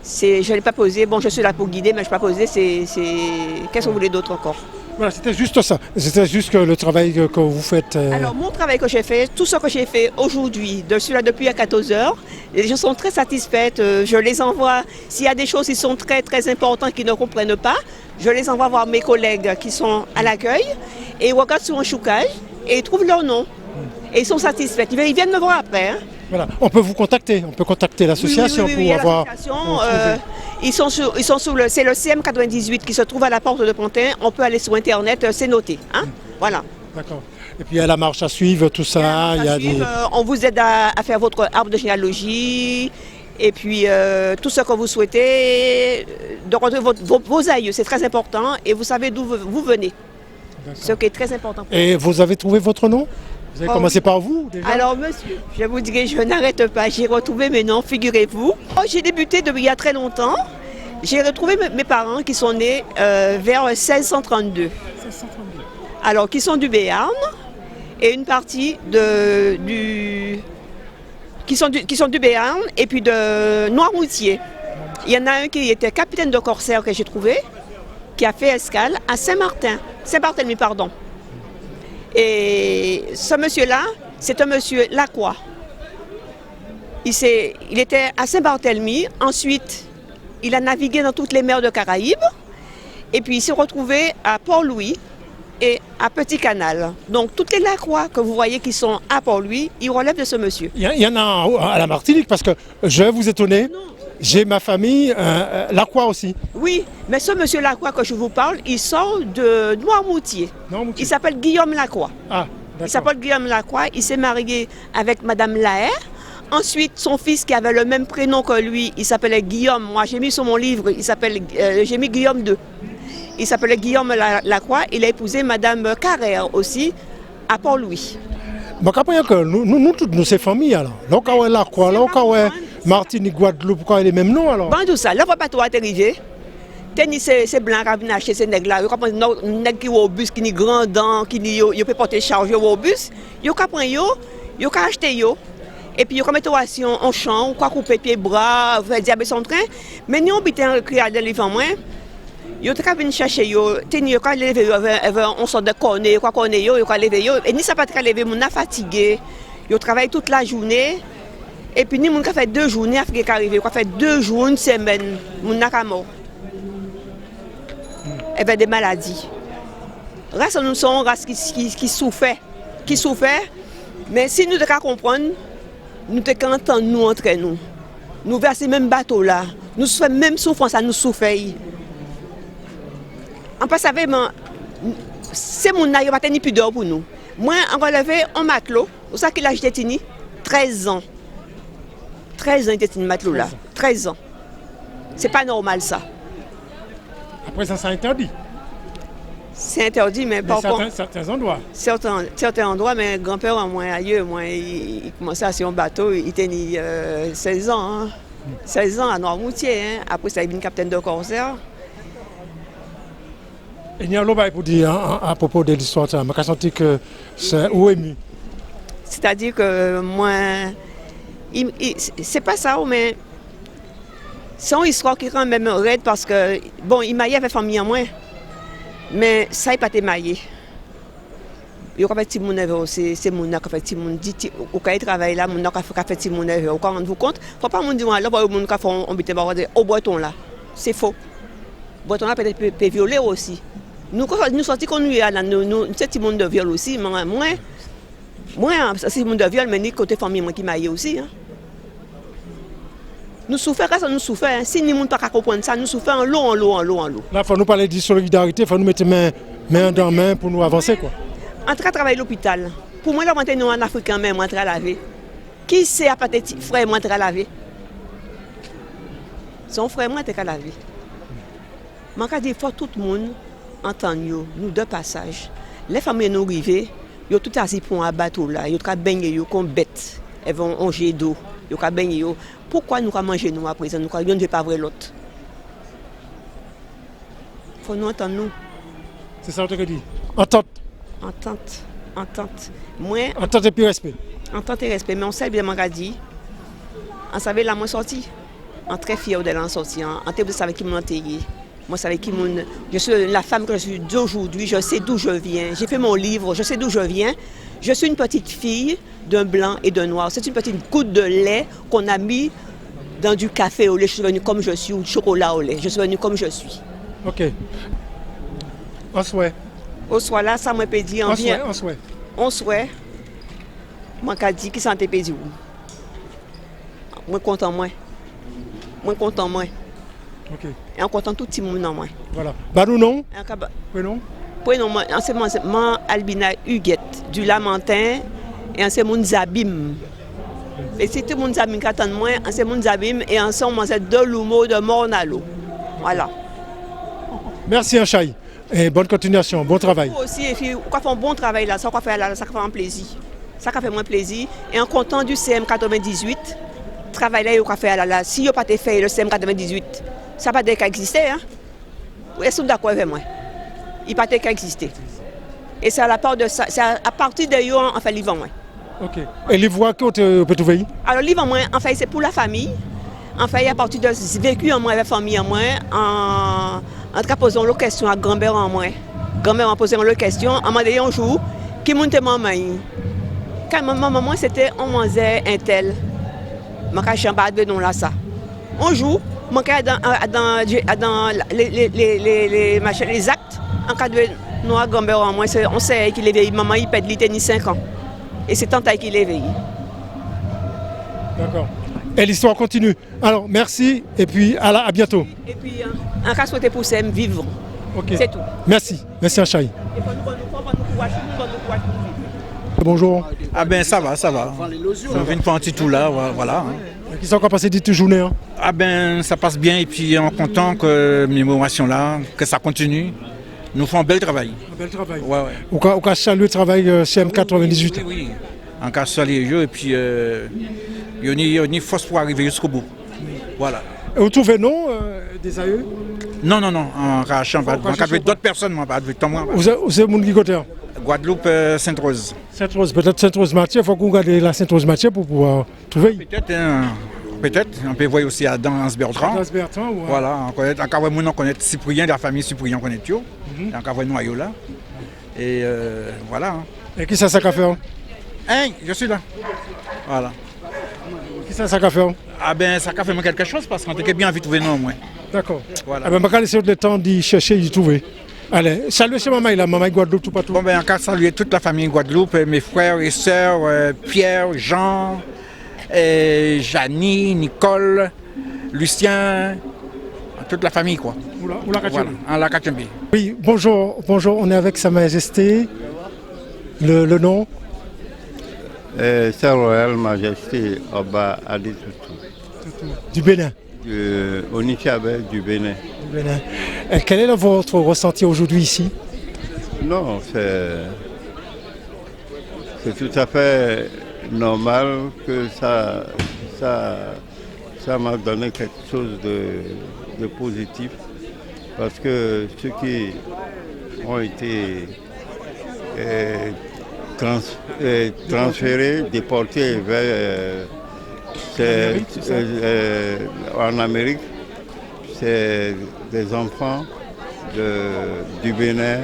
Je ne l'ai pas posé, bon je suis là pour guider, mais je ne l'ai pas posé, qu'est-ce que vous voulez d'autre encore? Voilà, c'était juste ça, c'était juste que le travail que vous faites. Alors mon travail que j'ai fait, tout ce que j'ai fait aujourd'hui, je suis là depuis à 14h, les gens sont très satisfaites, je les envoie, s'il y a des choses qui sont très très importantes qu'ils ne comprennent pas, je les envoie voir mes collègues qui sont à l'accueil, et ils regardent sur un choucage, et ils trouvent leur nom, et ils sont satisfaits, ils viennent me voir après. Hein. Voilà. On peut vous contacter, l'association pour avoir... C'est le CM98 qui se trouve à la porte de Pantin. On peut aller sur Internet, c'est noté. Hein. Voilà. D'accord. Et puis il y a la marche à suivre, tout ça. On vous aide à faire votre arbre de généalogie. Et puis tout ce que vous souhaitez, de retrouver vos aïeux, c'est très important. Et vous savez d'où vous venez. Ce qui est très important. Et vous avez trouvé votre nom ? Vous avez commencé par vous déjà ? Alors monsieur, je vous dirai, je n'arrête pas, j'ai retrouvé mes noms, figurez-vous. J'ai débuté depuis il y a très longtemps. J'ai retrouvé mes parents qui sont nés vers 1632. 1632. Alors, qui sont du Béarn et une partie qui sont du Béarn et puis de Noirmoutier. Il y en a un qui était capitaine de corsaire que j'ai trouvé, qui a fait escale à Saint-Barthélemy, pardon. Et ce monsieur-là, c'est un monsieur Lacroix. Il était à Saint-Barthélemy, ensuite il a navigué dans toutes les mers de Caraïbes, et puis il s'est retrouvé à Port-Louis et à Petit Canal. Donc toutes les Lacroix que vous voyez qui sont à Port-Louis, ils relèvent de ce monsieur. Il y en a à la Martinique, parce que je vais vous étonner, j'ai ma famille, Lacroix aussi. Oui, mais ce monsieur Lacroix que je vous parle, il sort de Noirmoutier. Il s'appelle Guillaume Lacroix. Ah, il s'appelle Guillaume Lacroix, il s'est marié avec Madame Lahaye. Ensuite, son fils qui avait le même prénom que lui, il s'appelait Guillaume. Moi, j'ai mis sur mon livre, j'ai mis Guillaume II. Il s'appelait Guillaume Lacroix. Il a épousé Madame Carrère aussi, à Port-Louis. Bon, après que nous toutes nous, c'est famille alors. Là, on a Lacroix, là, on a Martinique, Guadeloupe, pourquoi il est même nom alors? Bon, tout ça, là, on va pas tout arriver. Tennis, c'est blanc, qui viennent acheter ces nègres-là. Ils ont des nègres qui sont au bus, qui sont grands dents, qui peuvent porter charge au bus. Ils ont acheté. Et puis, ils ont mis en champ, ou quoi couper pieds bras, faire diabète son train. Mais nous, on habite en criade de l'hiver moins. Ils ont venir chercher, ils ont levé, on sort de cornet, quoi cornet, ils ont levé. Et ni ça pas levé, on a fatigué. Ils travaillent toute la journée. Et puis, nous, on a fait 2 journées, Afrique arrivé, on a fait 2 jours, une semaine, on a mort. Et bien, des maladies. Race, nous sommes une race qui souffrait. Mais si nous devons comprendre, nous devons entendre nous entre nous. Nous versons même bateau là. Nous souffrons même souffrance à nous souffrir. En passant, c'est mon naïf, pas ni pudeur pour nous. Moi, on va lever un matelot. Vous savez qu'il a j'étais 13 ans. 13 ans, il était un matelot là. 13 ans. C'est pas normal ça. Après ça, c'est interdit. C'est interdit, mais par contre... Certains endroits. Certains endroits, mais grand-père, ailleurs, il commençait à sur un bateau, il tenait 16 ans. Hein. 16 ans à Noirmoutier. Hein. Après, ça a été une capitaine de corsaire. Il y a un lot pour dire à propos de l'histoire, je me sens que c'est ému. C'est-à-dire que moi, c'est pas ça, mais c'est une histoire qui est quand même raide parce que, bon, il maillait avec famille en moins, mais ça n'est pas été maillé. Il y a fait petit monde aussi, c'est mon qui a fait petit monde dit au cas travail là, mon qui a fait petit monde. Au cas on vous compte, faut pas mon dire là, le monde qui a fait on bité au breton là. C'est faux. Breton là peut violer aussi. Nous sortis qu'on nous là, nous c'est petit monde de viol aussi, moi c'est monde de viol mais ni côté famille moi qui maillé aussi hein. Nous souffrons, nous souffrons. Si nous ne pouvons pas comprendre ça, nous souffrons en l'eau. Là, il faut nous parler de solidarité, il faut nous mettre main dans main pour nous avancer. Entrer à travailler à l'hôpital. Pour moi, nous en Afrique, même, entrer à laver. Qui c'est à part des frères, entrer à laver? Son frère, moi, entrer à laver. Je dis, il faut tout le monde entendre nous deux passages. Les familles nous arrivent, ils ont tout assis pour un bateau là, ils ont baigné comme bêtes, ils vont manger d'eau, ils ont baigné. Pourquoi nous allons manger nous à présent? Nous ne devons pas voir l'autre. Il faut nous entendre nous. C'est ça que tu dis. Entente. Moi, entente et puis respect. Entente et respect. Mais on sait bien, je dit, on savait la moi sortie. On est très fiers de l'en sortir. On savait qui m'a enterré. Moi, je savais qui m'a. Je suis la femme que je suis d'aujourd'hui. Je sais d'où je viens. J'ai fait mon livre. Je sais d'où je viens. Je suis une petite fille d'un blanc et d'un noir. C'est une petite goutte de lait qu'on a mis dans du café au lait. Je suis venue comme je suis, ou du chocolat au lait. Je suis venue comme je suis. Ok. On souhait. Au soir là, ça m'a pédé en bien. On souhait. Moi, qu'a dit qui s'en t'est pédé où? Moi, content, moi. Ok. Et on content tout le monde en moi. Voilà. Bah, nous non. Prénom, moi, c'est Albina Huguette, du Lamentin, et c'est mon Zabim. Et c'est tout mon Zabim qui attend moi, c'est mon Zabim, et ensemble, c'est de Lumo, de Mornalo. Voilà. Merci, Anchaï. Et bonne continuation, bon travail. Vous aussi, et puis, on fait un bon travail là, ça fait là, ça fait un plaisir. Ça fait moins plaisir. Et en comptant du CM 98, travail là, on fait là. Si on n'a pas fait le CM 98, ça n'a pas d'exister. Hein? Est-ce que vous êtes d'accord avec moi? Il n'a pas d'exister. Et c'est à la part de ça, c'est à partir de là, on fait l'ivre moins. Ok. Et les voix que tu peux trouver? Alors, l'ivre moins, en fait, c'est pour la famille. En fait, à partir de vécu en moins avec la famille en moins, en tout cas, posons la question à grand-mère en moins. Grand-mère en posant la question, en m'a dit un jour, qui monte maman? Quand maman, c'était, on mangeait un tel. Je suis chambade de non là ça. Un jour, je suis dans les actes, en cas de nous, grand-mère en moins, on sait qu'il est vieilli. Maman, il pète 5 ans. Et c'est tant qui l'éveille. D'accord. Et l'histoire continue. Alors, merci et puis à bientôt. Et puis, un cas souhaité pour Sem vivre. Okay. C'est tout. Merci. Merci Achaï. Bonjour. Ah ben ça va. On vient de faire un petit tout là, voilà. Qui sont encore passé toute journée hein? Ah ben ça passe bien et puis on est content que l'innovation là, que ça continue. Nous faisons un bel travail. Un bel travail. Ouais. Au cas saluer le travail CM98. Oui. En cas saluer les jeux et puis il y a une force pour arriver jusqu'au bout. Voilà. Et vous trouvez non des aïeux? Non, en rachant, avec d'autres personnes, moi, avec toi, moi. Vous êtes mon guigoteur? Guadeloupe, Sainte-Rose. Sainte-Rose, peut-être Sainte-Rose-Mathieu, il faut qu'on regarde la Sainte-Rose-Mathieu pour pouvoir trouver. Peut-être, on peut voir aussi à Dans-Bertrand. Dans-Bertrand, ouais. Voilà, on connaît Cyprien, de la famille Cyprien, on connaît tout. On connaît Noyau là. Et voilà. Et qui ça a fait? Hein, je suis là. Voilà. Qui ça a fait? Ah ben, ça a fait quelque chose parce qu'on était bien envie de trouver non, moi. D'accord. Voilà. Ah ben, je vais laisser le temps d'y chercher, d'y trouver. Allez, salut chez maman, maman Guadeloupe, tout partout. Bon ben, encore saluer toute la famille Guadeloupe, mes frères et sœurs, Pierre, Jean, Janie, Nicole, Lucien, toute la famille quoi. Oula, voilà, en la Kachembe. Oui, bonjour, on est avec Sa Majesté. Le nom? Sa Royale Majesté Oba Adétoutou. Du Bénin. Onitshabé du Bénin. Et quel est votre ressenti aujourd'hui ici? Non, c'est tout à fait normal que ça m'a donné quelque chose de positif parce que ceux qui ont été transférés, déportés vers en Amérique, c'est des enfants du Bénin,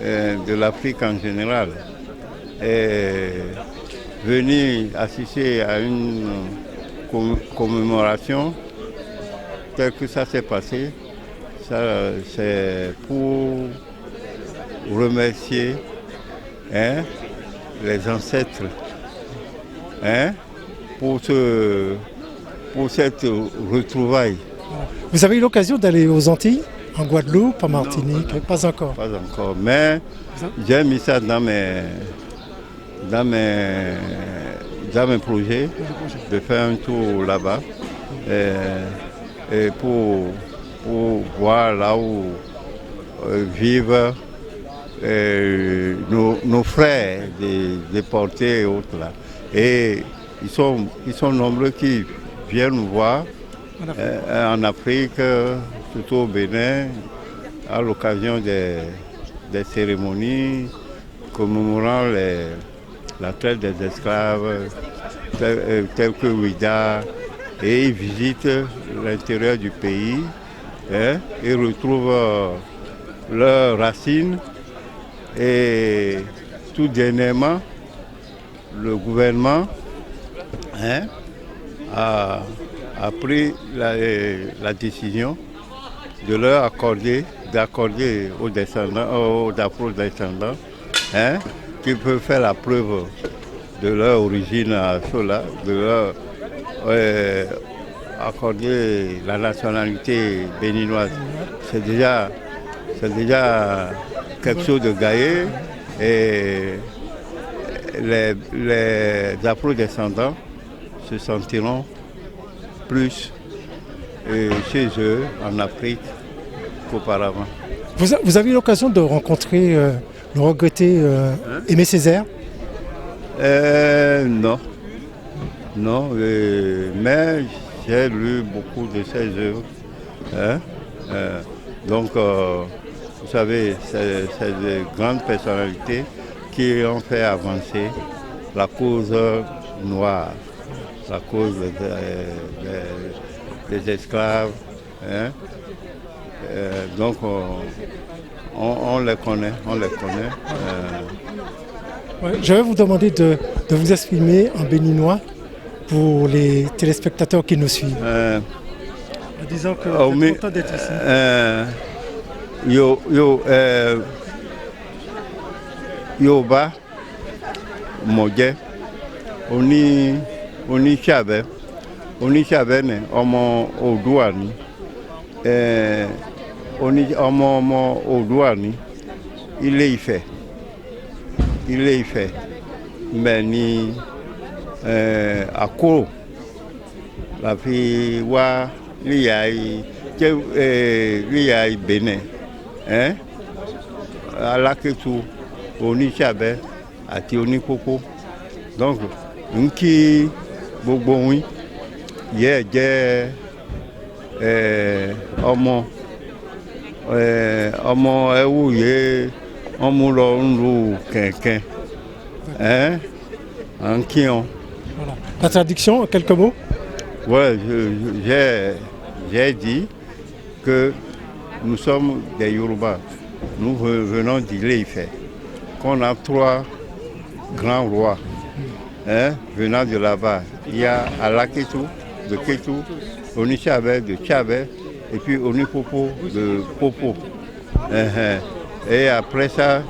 de l'Afrique en général. Et venir assister à une commémoration telle que ça s'est passé, c'est pour remercier les ancêtres pour cette retrouvaille. Vous avez eu l'occasion d'aller aux Antilles, en Guadeloupe, en Martinique? Non, pas encore. Pas encore, mais j'ai mis ça dans mes projets de faire un tour là-bas et pour voir là où vivent nos frères déportés et autres là. Et ils sont nombreux qui viennent nous voir en Afrique, surtout au Bénin, à l'occasion des cérémonies commémorant la traite des esclaves, tels que Ouida, et ils visitent l'intérieur du pays et retrouvent leurs racines. Et tout dernièrement, le gouvernement a pris la décision de leur d'accorder aux afro-descendants qui peuvent faire la preuve de leur origine à ceux-là, de leur accorder la nationalité béninoise. C'est déjà quelque chose de gagné et les afro-descendants se sentiront plus chez eux en Afrique qu'auparavant. Vous avez eu l'occasion de rencontrer le regretté Aimé Césaire? Non, mais j'ai lu beaucoup de ses œuvres. Donc, vous savez, c'est des grandes personnalités qui ont fait avancer la cause noire, la cause des esclaves. Donc, on les connaît. Je vais vous demander de vous exprimer en béninois pour les téléspectateurs qui nous suivent. En disant que vous êtes content d'être ici. Yoba, Modje, Onitshabé, oníṣàbẹ̀nẹ̀ ọmọ Oòduà ni ọmọ Oòduà ni Ilé-Ifẹ̀ mbẹ̀ ni àkórò la fi wá líyà Benin Alákétu Oníṣàbẹ̀ àti Onípópó donc n kí gbogbo wín yẹ jẹ́ ọmọ ẹwù yẹ ọmọ lọ ń lu kẹ̀kẹ́ en qui on. Voilà. La traduction, en quelques mots? Ouais, j'ai dit que nous sommes des Yoruba. Nous venons d'Ilé-Ifẹ̀, qu'on a 3 grands rois venant de là-bas. Il y a Alaketu de Ketu, Oníṣàbẹ̀ de Tchabẹ̀ et puis Onípópó de Popo. Et après ça,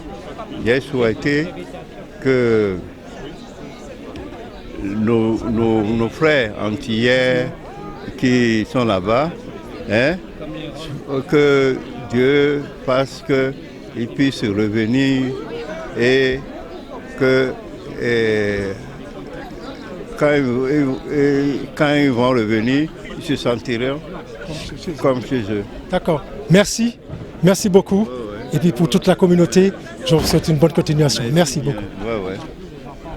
j'ai souhaité que nos frères antillais qui sont là-bas, que Dieu fasse qu'ils puissent revenir et que quand ils vont revenir, ils se sentiront comme chez eux. D'accord. Merci. Merci beaucoup. Et puis pour toute la communauté, je vous souhaite une bonne continuation. Merci beaucoup.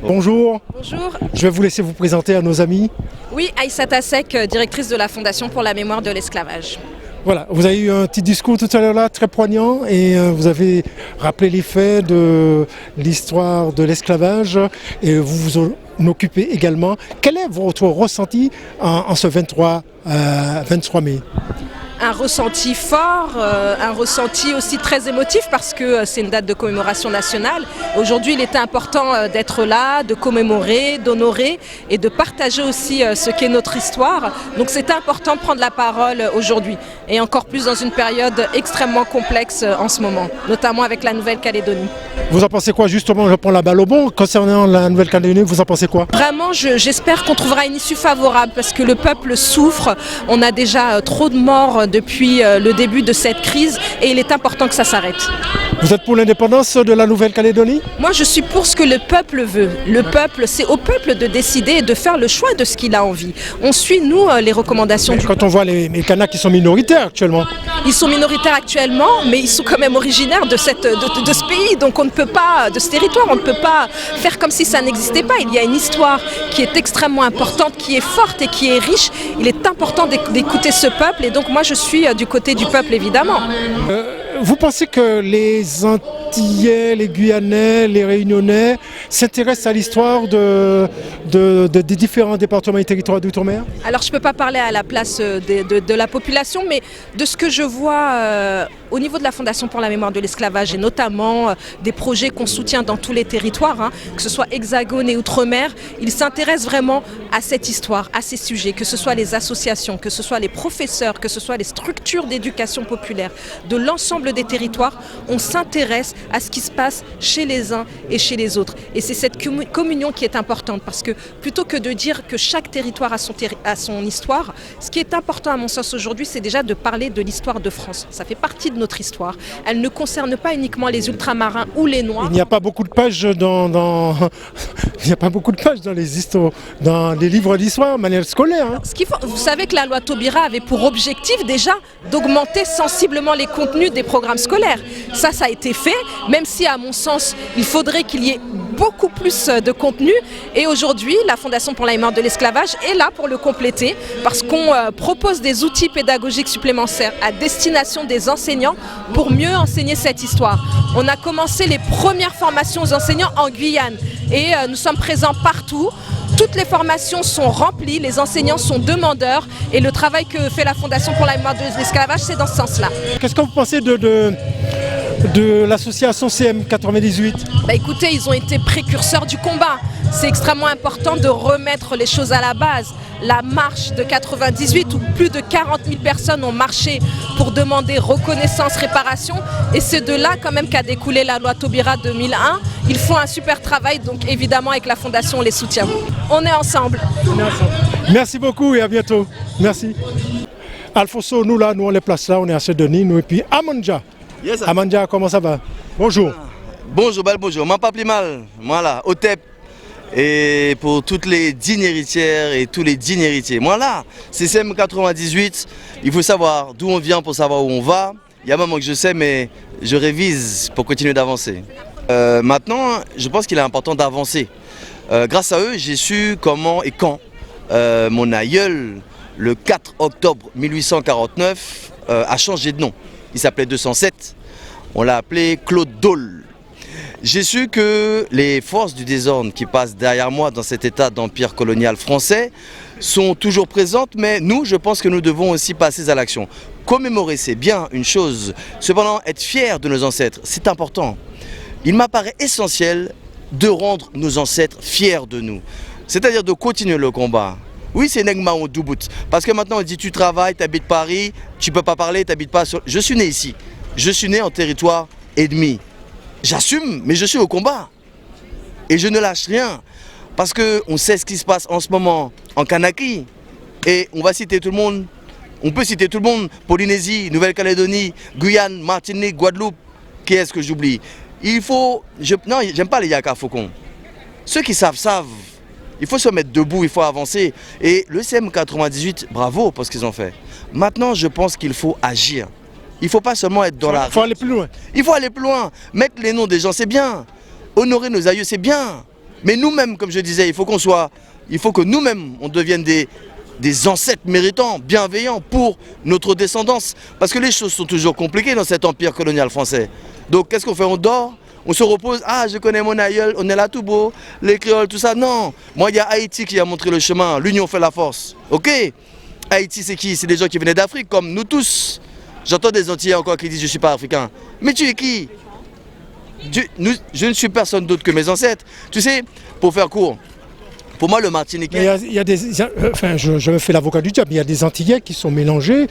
Bonjour. Bonjour. Je vais vous laisser vous présenter à nos amis. Oui, Aïssata Seck, directrice de la Fondation pour la mémoire de l'esclavage. Voilà, vous avez eu un petit discours tout à l'heure là, très poignant, et vous avez rappelé les faits de l'histoire de l'esclavage, et vous vous en occupez également. Quel est votre ressenti en ce 23 mai ? Un ressenti fort, un ressenti aussi très émotif parce que c'est une date de commémoration nationale. Aujourd'hui, il était important d'être là, de commémorer, d'honorer et de partager aussi ce qu'est notre histoire. Donc c'était important de prendre la parole aujourd'hui et encore plus dans une période extrêmement complexe en ce moment, notamment avec la Nouvelle-Calédonie. Vous en pensez quoi justement? Je prends la balle au bon. Concernant la Nouvelle-Calédonie, vous en pensez quoi? Vraiment, j'espère qu'on trouvera une issue favorable parce que le peuple souffre. On a déjà trop de morts depuis le début de cette crise et il est important que ça s'arrête. Vous êtes pour l'indépendance de la Nouvelle-Calédonie? Moi je suis pour ce que le peuple veut. Le peuple, c'est au peuple de décider et de faire le choix de ce qu'il a envie. On suit nous les recommandations du... Quand on voit les Kanak qui sont minoritaires actuellement. Ils sont minoritaires actuellement, mais ils sont quand même originaires de ce pays. Donc on ne peut pas, de ce territoire, on ne peut pas faire comme si ça n'existait pas. Il y a une histoire qui est extrêmement importante, qui est forte et qui est riche. Il est important d'écouter ce peuple et donc moi je suis du côté du peuple évidemment. Vous pensez que les Antillais, les Guyanais, les Réunionnais s'intéressent à l'histoire des différents départements et territoires d'outre-mer? Alors je ne peux pas parler à la place de la population, mais de ce que je vois au niveau de la Fondation pour la mémoire de l'esclavage et notamment des projets qu'on soutient dans tous les territoires, que ce soit Hexagone et Outre-mer, ils s'intéressent vraiment à cette histoire, à ces sujets, que ce soit les associations, que ce soit les professeurs, que ce soit les structures d'éducation populaire, de l'ensemble des territoires, on s'intéresse à ce qui se passe chez les uns et chez les autres. Et c'est cette communion qui est importante parce que plutôt que de dire que chaque territoire a son histoire, ce qui est important à mon sens aujourd'hui, c'est déjà de parler de l'histoire de France. Ça fait partie de notre histoire. Elle ne concerne pas uniquement les ultramarins ou les noirs. Il n'y a pas beaucoup de pages il n'y a pas beaucoup de pages dans les histoires, dans les livres d'histoire, de manière scolaire. Vous savez que la loi Taubira avait pour objectif déjà d'augmenter sensiblement les contenus des programmes scolaires. Ça a été fait, même si à mon sens, il faudrait qu'il y ait beaucoup plus de contenu. Et aujourd'hui, la Fondation pour la mémoire de l'esclavage est là pour le compléter parce qu'on propose des outils pédagogiques supplémentaires à destination des enseignants pour mieux enseigner cette histoire. On a commencé les premières formations aux enseignants en Guyane et nous sommes présents partout. Toutes les formations sont remplies, les enseignants sont demandeurs et le travail que fait la Fondation pour la mémoire de l'esclavage, c'est dans ce sens-là. Qu'est-ce que vous pensez de l'association CM98? Écoutez, ils ont été précurseurs du combat. C'est extrêmement important de remettre les choses à la base. La marche de 98 où plus de 40 000 personnes ont marché pour demander reconnaissance, réparation. Et c'est de là quand même qu'a découlé la loi Taubira 2001. Ils font un super travail, donc évidemment avec la Fondation on les soutient. On est ensemble. On est ensemble. Merci beaucoup et à bientôt. Merci. Alfonso, nous là, nous on les place là, on est à Saint-Denis, nous et puis Amandja. Yes, Amandja, comment ça va? Bonjour. Bonjour, bonjour. Moi pas plus mal. Voilà, au TEP. Et pour toutes les dignes héritières et tous les dignes héritiers. Moi là, CCM 98, il faut savoir d'où on vient pour savoir où on va. Il y a un moment que je sais, mais je révise pour continuer d'avancer. Maintenant, je pense qu'il est important d'avancer. Grâce à eux, j'ai su comment et quand mon aïeul, le 4 octobre 1849, a changé de nom. Il s'appelait 207. On l'a appelé Claude Dole. J'ai su que les forces du désordre qui passent derrière moi dans cet état d'empire colonial français sont toujours présentes, mais nous, je pense que nous devons aussi passer à l'action. Commémorer, c'est bien une chose. Cependant, être fier de nos ancêtres, c'est important. Il m'apparaît essentiel de rendre nos ancêtres fiers de nous. C'est-à-dire de continuer le combat. Oui, c'est Negma ou Doubout. Parce que maintenant, on dit tu travailles, tu habites Paris, tu ne peux pas parler, tu n'habites pas sur... Je suis né ici. Je suis né en territoire ennemi. J'assume, mais je suis au combat. Et je ne lâche rien. Parce qu'on sait ce qui se passe en ce moment en Kanaki. Et on va citer tout le monde. On peut citer tout le monde. Polynésie, Nouvelle-Calédonie, Guyane, Martinique, Guadeloupe. Qui est-ce que j'oublie? Il faut... Non, j'aime pas les Yaka Faucon. Ceux qui savent, savent. Il faut se mettre debout, il faut avancer. Et le CM 98, bravo pour ce qu'ils ont fait. Maintenant, je pense qu'il faut agir. Il ne faut pas seulement être dans la... Il faut aller plus loin. Il faut aller plus loin. Mettre les noms des gens, c'est bien. Honorer nos aïeux, c'est bien. Mais nous-mêmes, comme je disais, il faut qu'on soit... Il faut que nous-mêmes, on devienne des ancêtres méritants, bienveillants pour notre descendance. Parce que les choses sont toujours compliquées dans cet empire colonial français. Donc, qu'est-ce qu'on fait? On dort? On se repose? Ah, je connais mon aïeul, on est là tout beau, les créoles, tout ça. Non. Moi, il y a Haïti qui a montré le chemin. L'union fait la force. Ok? Haïti, c'est qui? C'est des gens qui venaient d'Afrique, comme nous tous. J'entends des Antillais encore qui disent je ne suis pas africain. Mais tu es qui? Je ne suis personne d'autre que mes ancêtres. Tu sais, pour faire court, pour moi le Martiniquais... Il y a des... Enfin, je me fais l'avocat du diable, il y a des Antillais qui sont mélangés,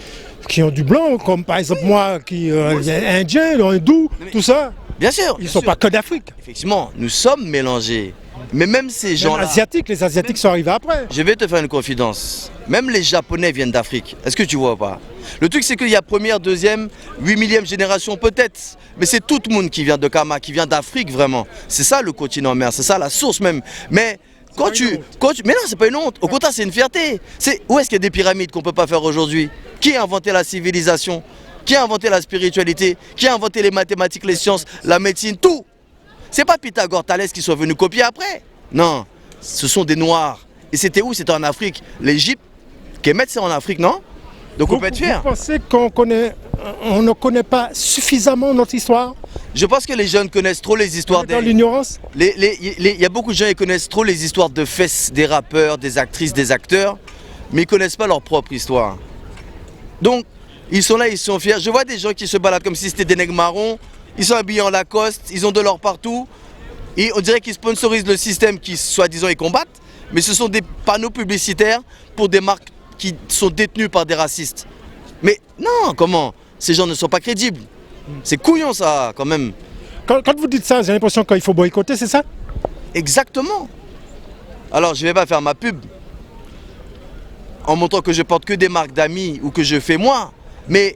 qui ont du blanc, comme par exemple moi, qui indien, hindou, tout ça. Bien sûr. Ils ne sont pas que d'Afrique. Effectivement, nous sommes mélangés. Mais même ces gens-là... Les Asiatiques sont arrivés après. Je vais te faire une confidence. Même les Japonais viennent d'Afrique. Est-ce que tu vois pas? Le truc, c'est qu'il y a première, deuxième, 8 millième génération peut-être. Mais c'est tout le monde qui vient de Kama, qui vient d'Afrique vraiment. C'est ça le continent mère, c'est ça la source même. Mais quand tu... Mais non, c'est pas une honte. Au contraire, c'est une fierté. Où est-ce qu'il y a des pyramides qu'on ne peut pas faire aujourd'hui? Qui a inventé la civilisation? Qui a inventé la spiritualité? Qui a inventé les mathématiques, les sciences, la médecine, tout? C'est pas Pythagore, Thalès qui sont venus copier après. Non, ce sont des Noirs. Et c'était où? C'était en Afrique. L'Égypte, Kemet, c'est en Afrique, non? Donc on peut être fier. Vous pensez qu'on ne connaît pas suffisamment notre histoire? Je pense que les jeunes connaissent trop les histoires dans l'ignorance. Il y a beaucoup de gens qui connaissent trop les histoires de fesses des rappeurs, des actrices, des acteurs, mais ils ne connaissent pas leur propre histoire. Donc, ils sont là, ils sont fiers. Je vois des gens qui se baladent comme si c'était des nègres marrons. Ils sont habillés en Lacoste, ils ont de l'or partout. Et on dirait qu'ils sponsorisent le système qui, soi-disant, ils combattent. Mais ce sont des panneaux publicitaires pour des marques qui sont détenues par des racistes. Mais non, comment? Ces gens ne sont pas crédibles. C'est couillon ça, quand même. Quand vous dites ça, j'ai l'impression qu'il faut boycotter, c'est ça? Exactement. Alors, je ne vais pas faire ma pub en montrant que je porte que des marques d'amis ou que je fais moi. Mais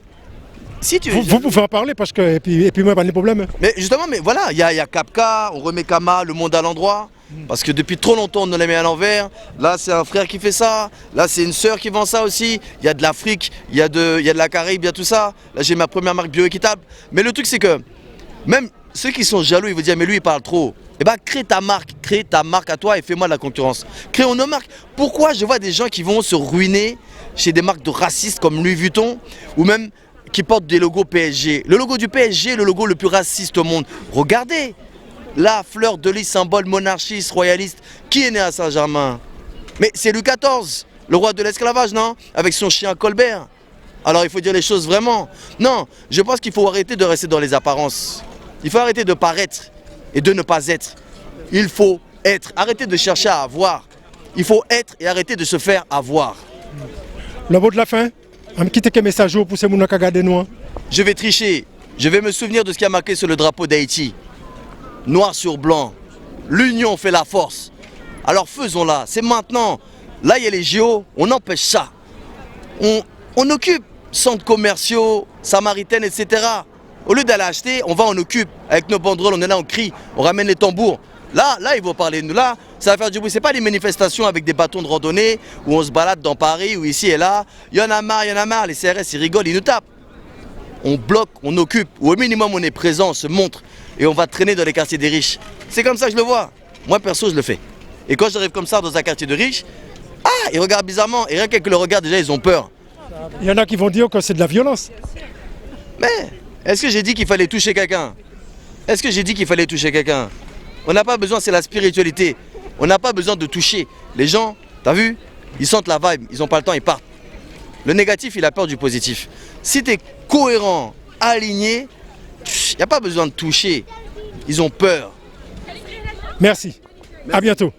si tu... Vous pouvez en parler parce que... Et puis moi, pas de problème. Mais justement, mais voilà, il y a Kapka, on remet Kama, le monde à l'endroit. Parce que depuis trop longtemps, on les met à l'envers. Là, c'est un frère qui fait ça. Là, c'est une sœur qui vend ça aussi. Il y a de l'Afrique, il y a de la Caraïbe, il y a tout ça. Là, j'ai ma première marque bioéquitable. Mais le truc, c'est que même ceux qui sont jaloux, ils vont dire, mais lui, il parle trop. Eh bien, crée ta marque à toi et fais-moi de la concurrence. Créons nos marques. Pourquoi je vois des gens qui vont se ruiner chez des marques de racistes comme Louis Vuitton ou même qui portent des logos PSG. Le logo du PSG est le logo le plus raciste au monde. Regardez, la fleur de lys, symbole monarchiste, royaliste, qui est né à Saint-Germain? Mais c'est Louis XIV, le roi de l'esclavage, non? Avec son chien Colbert. Alors il faut dire les choses vraiment. Non, je pense qu'il faut arrêter de rester dans les apparences. Il faut arrêter de paraître et de ne pas être. Il faut être. Arrêtez de chercher à avoir. Il faut être et arrêter de se faire avoir. Le mot de la fin? Quel message pour ces gens qui regardent nous? Je vais tricher. Je vais me souvenir de ce qui a marqué sur le drapeau d'Haïti. Noir sur blanc. L'union fait la force. Alors faisons-la. C'est maintenant. Là, il y a les JO, on empêche ça. On occupe centres commerciaux, samaritaines, etc. Au lieu d'aller acheter, on va en occupe. Avec nos banderoles, on est là, on crie, on ramène les tambours. Là, ils vont parler de nous. Là, ça va faire du bruit. Ce n'est pas des manifestations avec des bâtons de randonnée où on se balade dans Paris ou ici et là. Il y en a marre. Les CRS, ils rigolent, ils nous tapent. On bloque, on occupe. Ou au minimum, on est présent, on se montre. Et on va traîner dans les quartiers des riches. C'est comme ça que je le vois. Moi, perso, je le fais. Et quand j'arrive comme ça dans un quartier de riches, ils regardent bizarrement. Et rien qu'avec le regard, déjà, ils ont peur. Il y en a qui vont dire que c'est de la violence. Mais est-ce que j'ai dit qu'il fallait toucher quelqu'un? On n'a pas besoin, c'est la spiritualité. On n'a pas besoin de toucher. Les gens, t'as vu, ils sentent la vibe, ils n'ont pas le temps, ils partent. Le négatif, il a peur du positif. Si tu es cohérent, aligné, il n'y a pas besoin de toucher. Ils ont peur. Merci. À bientôt.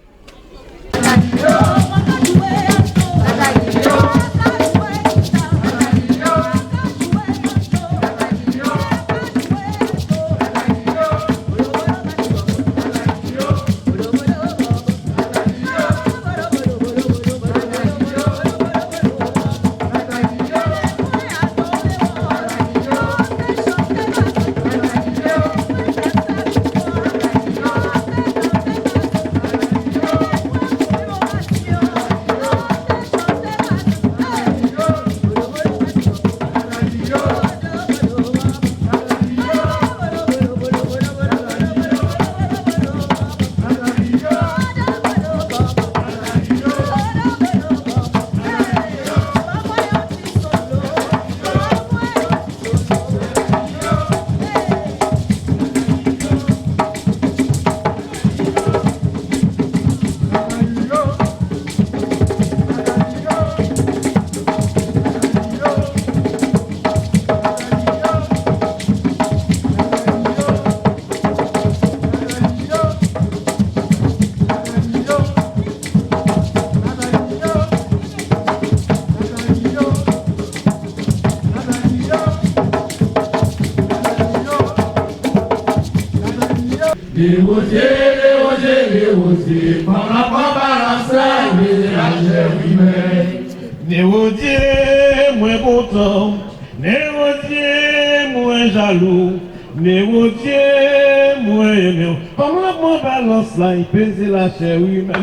Négocier, moins content, négocier, moins jaloux, négocier, moins aimé. Comment on balance là, il pèse la chair humaine.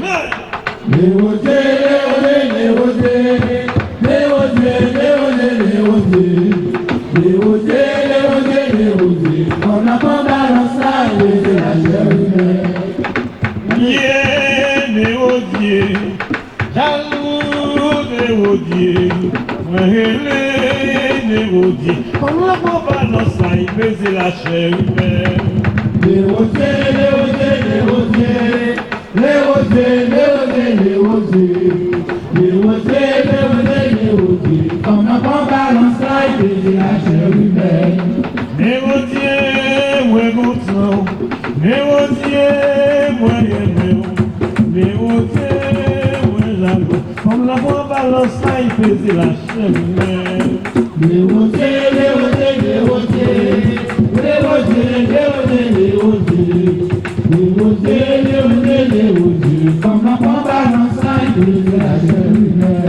Négocier, on n'a pas balance là, il pèse la chair humaine. Négocier, jaloux, négocier, négocier. Comment on balance là, il pèse la chair humaine. On n'a pas balance là, il pèse la chair humaine. Négocier, moins content, négocier, moins aimé, négocier, moins jaloux. Comme la voix balance là, il pèse la chair humaine. Négocier, comme la voix balance là, il pèse la chair humaine.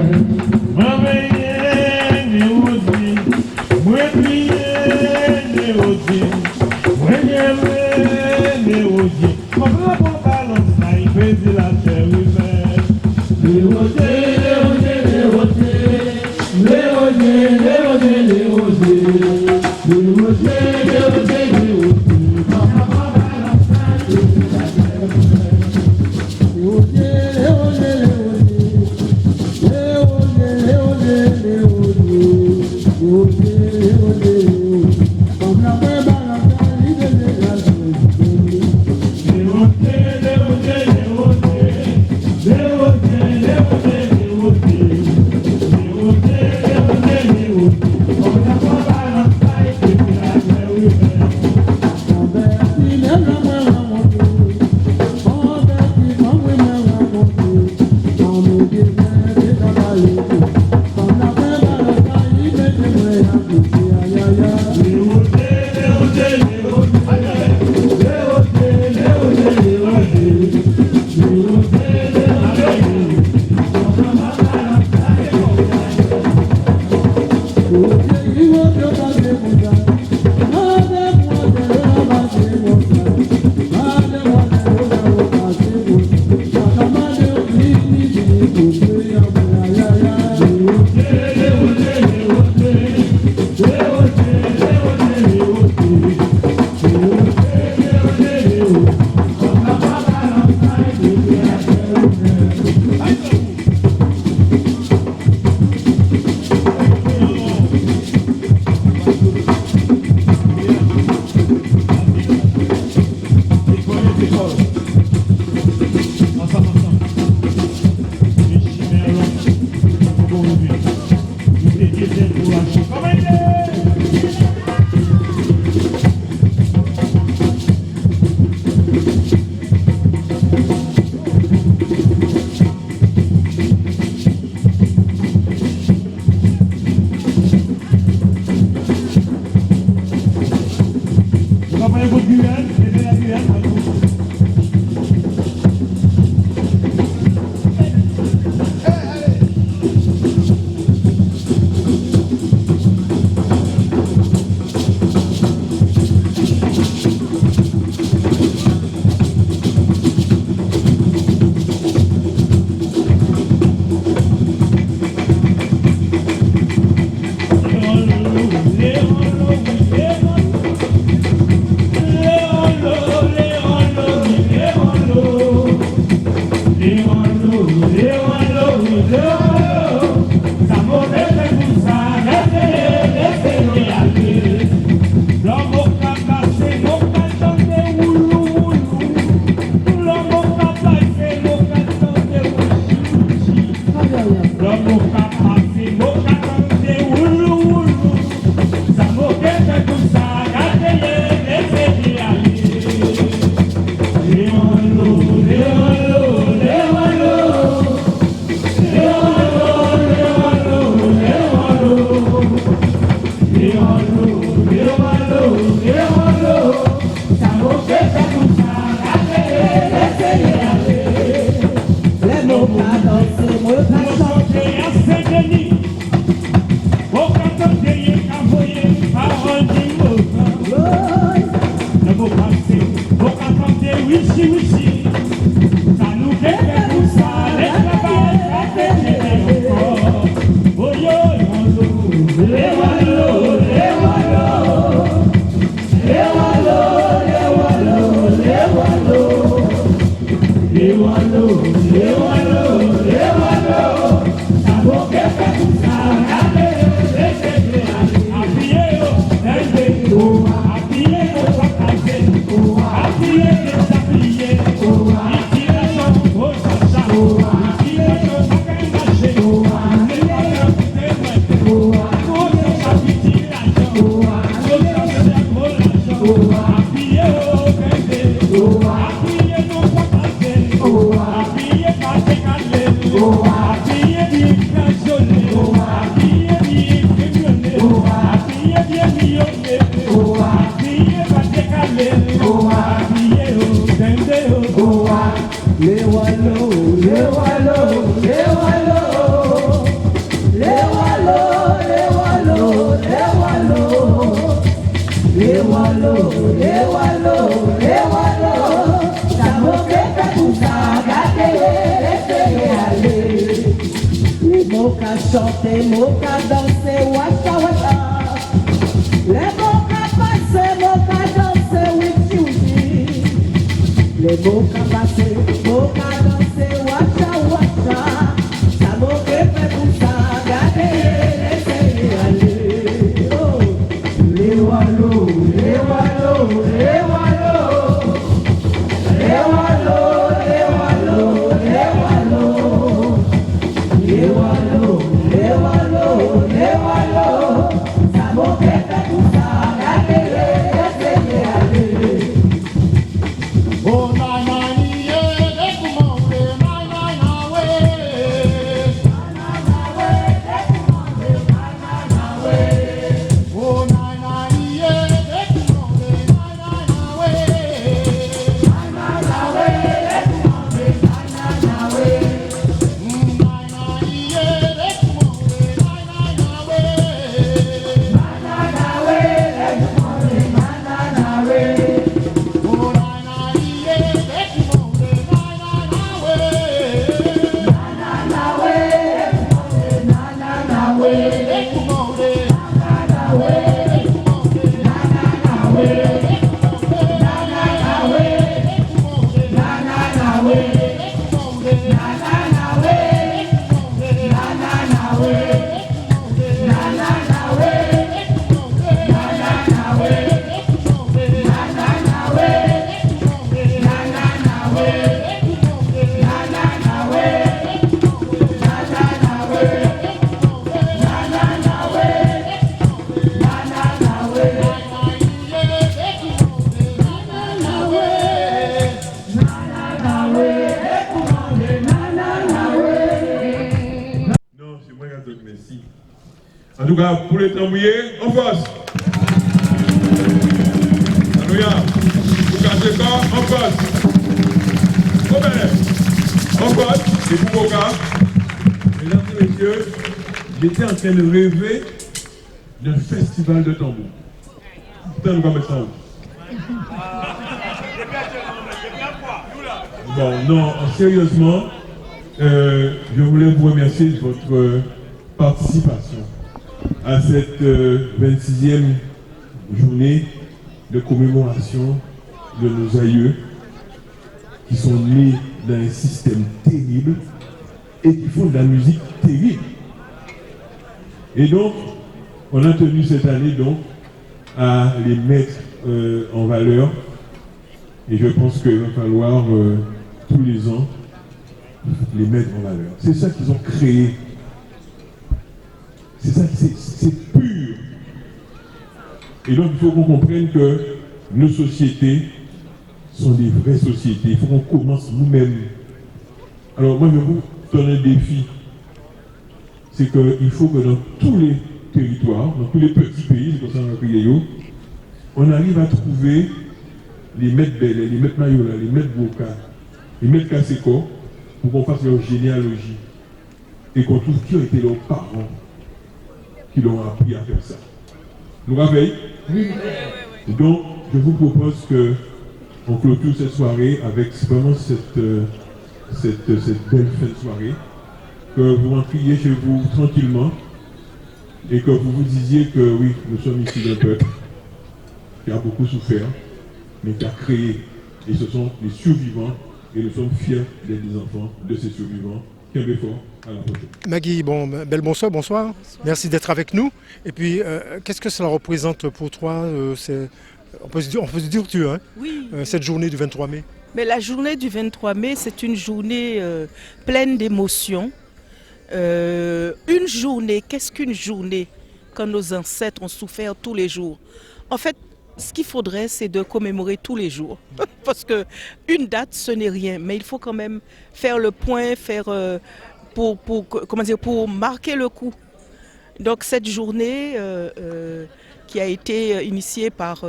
Chanter, moka danser, washa washa. Les moka passer, moka danser, wichi wichi. Les moka passer, moka danser, washa washa. Ça moke fait pour ça, regardez, laissez aller. Oh, les wallos, les wallos, les wallos, les wallos, les wallos, les wallos, les wallos. Ça m'a fait tout ça, regardez-les, laissez-les aller. Oh, nanani, comment on est? En tout cas, pour les tambouillés, en face. Alléluia. Pour casser corps, en face. Au bien. En face. Et pour vos gars, mesdames et messieurs, j'étais en train de rêver d'un festival de tambour. Putain, nous allons mettre ça où? Bon, non, sérieusement, je voulais vous remercier de votre participation à cette 26e journée de commémoration de nos aïeux qui sont nés dans un système terrible et qui font de la musique terrible. Et donc, on a tenu cette année donc à les mettre en valeur et je pense qu'il va falloir tous les ans les mettre en valeur. C'est ça qu'ils ont créé. C'est ça, c'est pur. Et donc il faut qu'on comprenne que nos sociétés sont des vraies sociétés. Il faut qu'on commence nous-mêmes. Alors moi je vous donne un défi. C'est qu'il faut que dans tous les territoires, dans tous les petits pays, c'est comme ça qu'on a on arrive à trouver les maîtres Bel, les maîtres Mayola, les maîtres Boka, les maîtres Kaseko, pour qu'on fasse leur généalogie. Et qu'on trouve qui ont été leurs parents qui l'ont appris à faire ça. Nous rappelez? Oui. Donc, je vous propose qu'on clôture cette soirée avec vraiment cette belle fin de soirée, que vous rentriez chez vous tranquillement et que vous vous disiez que oui, nous sommes ici d'un peuple qui a beaucoup souffert, mais qui a créé. Et ce sont les survivants et nous sommes fiers d'être des enfants de ces survivants. Quel effort. Maggie, bonsoir, bonsoir. Merci d'être avec nous. Et puis, qu'est-ce que cela représente pour toi on peut se dire tu, hein, oui. Cette journée du 23 mai. Mais la journée du 23 mai, c'est une journée pleine d'émotions. Une journée, qu'est-ce qu'une journée quand nos ancêtres ont souffert tous les jours? En fait, ce qu'il faudrait, c'est de commémorer tous les jours. Parce qu'une date, ce n'est rien. Mais il faut quand même faire le point, pour marquer le coup. Donc cette journée qui a été initiée par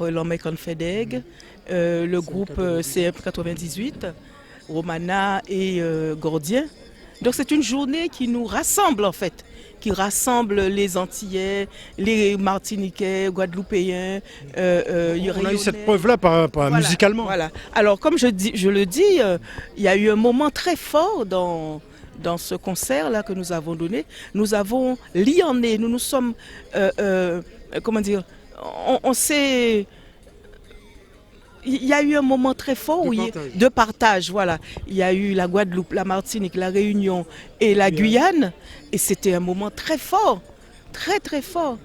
l'American Fedeg, le groupe CF98, Romana et Gordien. Donc c'est une journée qui nous rassemble en fait, qui rassemble les Antillais, les Martiniquais, Guadeloupéens. On a eu cette preuve-là voilà, musicalement. Voilà. Alors comme je le dis, il y a eu un moment très fort dans ce concert-là que nous avons donné. Nous avons liané, nous nous sommes, comment dire, on s'est... Il y a eu un moment très fort de partage, voilà. Il y a eu la Guadeloupe, la Martinique, la Réunion et la Guyane. Et c'était un moment très fort, très très fort.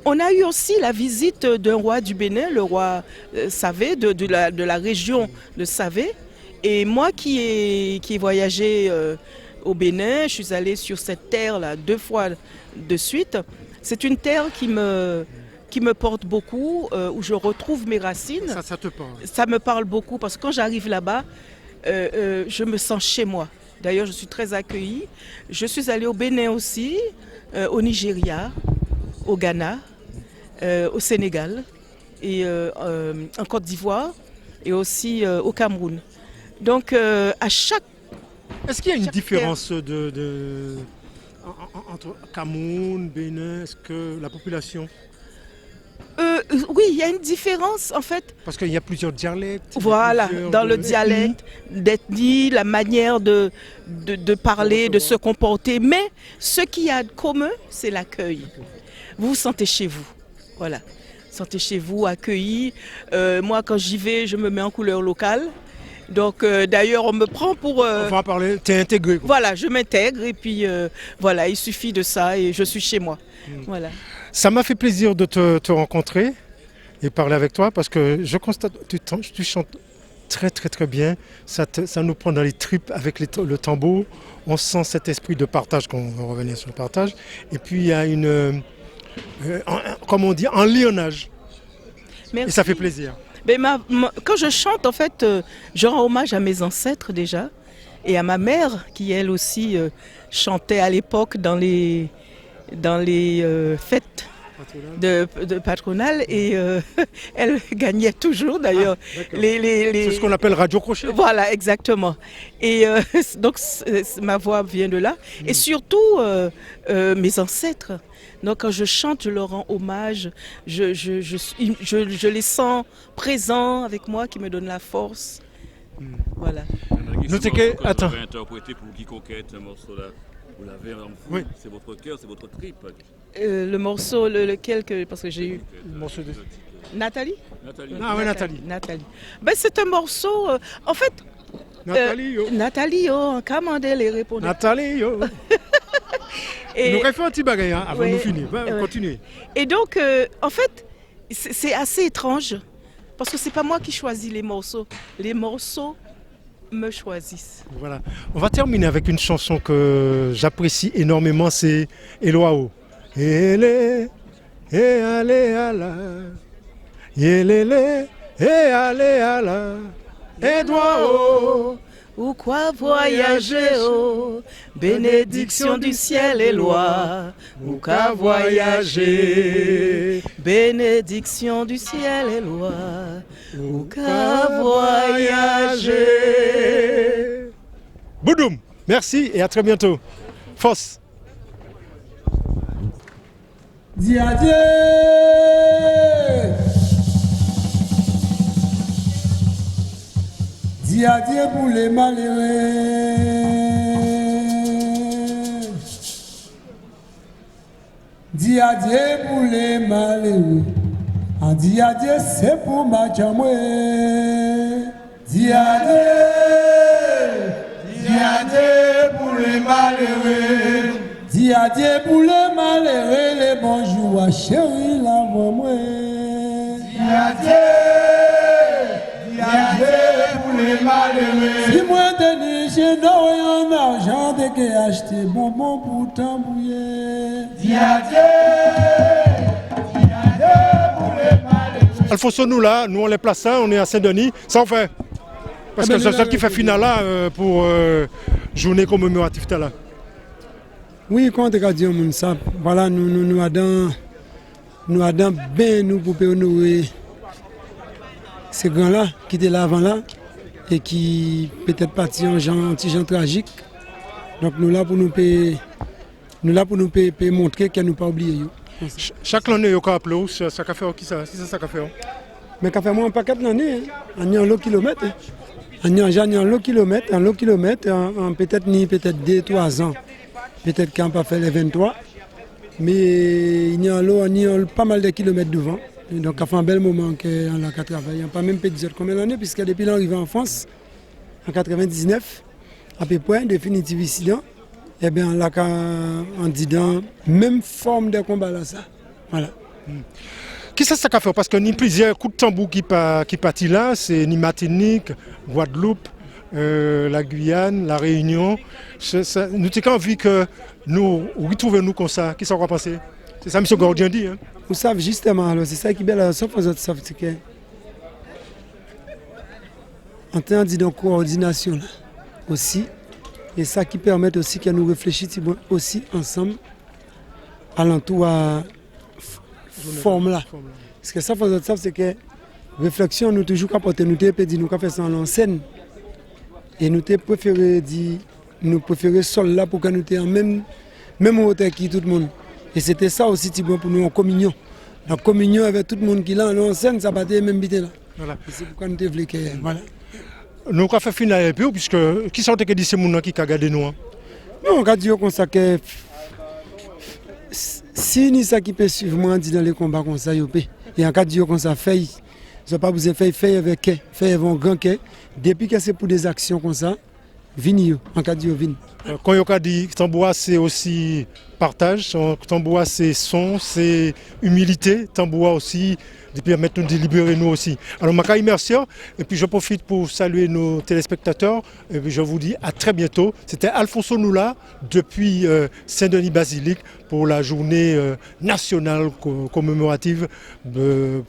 On a eu aussi la visite d'un roi du Bénin, le roi Savé, de la région de Savé. Et moi qui ai voyagé au Bénin, je suis allée sur cette terre-là 2 fois de suite. C'est une terre qui me porte beaucoup, où je retrouve mes racines. Ça te parle? Ça me parle beaucoup parce que quand j'arrive là-bas, je me sens chez moi. D'ailleurs, je suis très accueillie. Je suis allée au Bénin aussi, au Nigeria, au Ghana, au Sénégal, et en Côte d'Ivoire et aussi au Cameroun. Donc, à chaque... Est-ce qu'il y a une différence entre Cameroun, Bénin? Est-ce que la population... Oui, il y a une différence en fait. Parce qu'il y a plusieurs dialectes. Voilà, dans le dialecte, d'ethnie, la manière de parler, de se comporter. Mais ce qu'il y a de commun, c'est l'accueil. Vous vous sentez chez vous. Voilà. Sentez chez vous, accueillis. Moi, quand j'y vais, je me mets en couleur locale. Donc d'ailleurs, on me prend pour... On va en parler, tu es intégré. Voilà, je m'intègre et puis voilà, il suffit de ça et je suis chez moi. Voilà. Ça m'a fait plaisir de te rencontrer et parler avec toi parce que je constate que tu chantes très très très bien. Ça nous prend dans les tripes avec le tambour. On sent cet esprit de partage, qu'on va revenir sur le partage. Et puis il y a comme on dit, enlionnage. Merci. Et ça fait plaisir. Mais quand je chante, en fait, je rends hommage à mes ancêtres déjà et à ma mère qui elle aussi chantait à l'époque dans les fêtes de patronale et elle gagnait toujours d'ailleurs. C'est ce qu'on appelle radio crochet. Voilà, exactement. Et donc ma voix vient de là. Et surtout mes ancêtres. Donc quand je chante, je leur rends hommage. Je les sens présents avec moi, qui me donnent la force. Voilà. Notez que, attends. Vous avez interprété pour Guy Coquette ce morceau-là. Vous l'avez en vous. Oui. C'est votre cœur, c'est votre tripe. Le morceau, lequel parce que j'ai eu. Le morceau de Nathalie. Ah oui, Nathalie. Ben, c'est un morceau. En fait. Nathalie, yo, en commandé les répondants. Nathalie, yo. Nous refait un petit bagage avant de nous finir. Continuez. Et donc, en fait, c'est assez étrange. Parce que c'est pas moi qui choisis les morceaux. Les morceaux me choisissent. Voilà. On va terminer avec une chanson que j'apprécie énormément, c'est Eloao. Yélé, et allez à la. Yélé, et allez à la. Eloao. Ou quoi voyager, oh, bénédiction du ciel et loi. Ou quoi voyager, bénédiction du ciel et loi. Ou quoi voyager. Boudoum, merci et à très bientôt. Foss. Dis adieu. Dis adieu pour les malheureux. Dis adieu pour les malheureux. En dis adieu, c'est pour ma jamoué. Dis adieu. Dis adieu pour les malheureux. Dis adieu pour les malheureux. Les bonjours à chérie la moi. Dis adieu. Dis adieu. Si moi Denis, j'ai donné un argent de que acheter bonbon pour tambouiller. Dis adieu pour les malheureux. Alfonso, nous là, nous on les place ça, on est à Saint-Denis, ça on fait. Parce que c'est ça qui fait finale là pour journée commémorative là. Oui, quand on dit ça, voilà, nous avons bien nous pour honorer ces grands-là qui étaient là avant là. Et qui peut-être parti en gens tragiques. Donc nous là pour nous montrer qu'elle nous pas oublié. Chaque année, vous avez appelé ça qu'a fait qui ça? Si ça qu'a fait. Mais qu'a fait moi un paquet d'années. On est en lot kilomètre. On est en lot kilomètre, en peut-être 2-3 ans. Peut-être qu'on n'a pas fait les 23. Mais il y a pas mal de kilomètres devant. Et donc, ça fait un bel moment qu'on a travaillé. On n'a pas même pas dit combien d'années, puisque depuis l'arrivée en France, en 99, à peu près, définitive ici, eh bien, on a dit dans même forme de combat là, ça. Voilà. Qu'est-ce que ça fait? Parce que nous avons plusieurs coups de tambour qui partent là, c'est ni Martinique, Guadeloupe, la Guyane, la Réunion. Nous avons envie que nous retrouvions comme ça. Qu'est-ce qu'on va penser? C'est ça, M. Gordien dit. Hein? Vous savez justement, c'est ça qui est bien, sauf aux autres savent que en termes de coordination là, aussi, et ça qui permet aussi que nous réfléchissions aussi ensemble à l'entour à forme là. Parce que ça, aux autres savent, c'est que réflexion, nous toujours capoter, nous te dit nous faire ça en scène et nous te préféré dire, nous préférons sol là pour que nous te en même hauteur qui tout le monde. Et c'était ça aussi pour nous en communion. La communion avec tout le monde qui est là en scène, ça battait même bité là. Voilà. C'est pourquoi nous te voulons que. Voilà. Nous avons fait finir un peu, puisque qui sont que dit ces gens qui ont gardé nous? Non, on a dit comme ça que si ni ça qui peut suivre moi dans les combats comme ça, et en cas de dire comme ça, fait, je pas vous faire avec avec un grand quai. Depuis que c'est pour des actions comme ça, vini, en cas de vini. Quand on a dit Tamboua, c'est aussi partage, Tamboua, c'est son, c'est humilité, Tamboua aussi, et puis permettre de libérer nous aussi. Alors, je merci et puis je profite pour saluer nos téléspectateurs et puis je vous dis à très bientôt. C'était Alfonso Noula depuis Saint-Denis-Basilique pour la journée nationale commémorative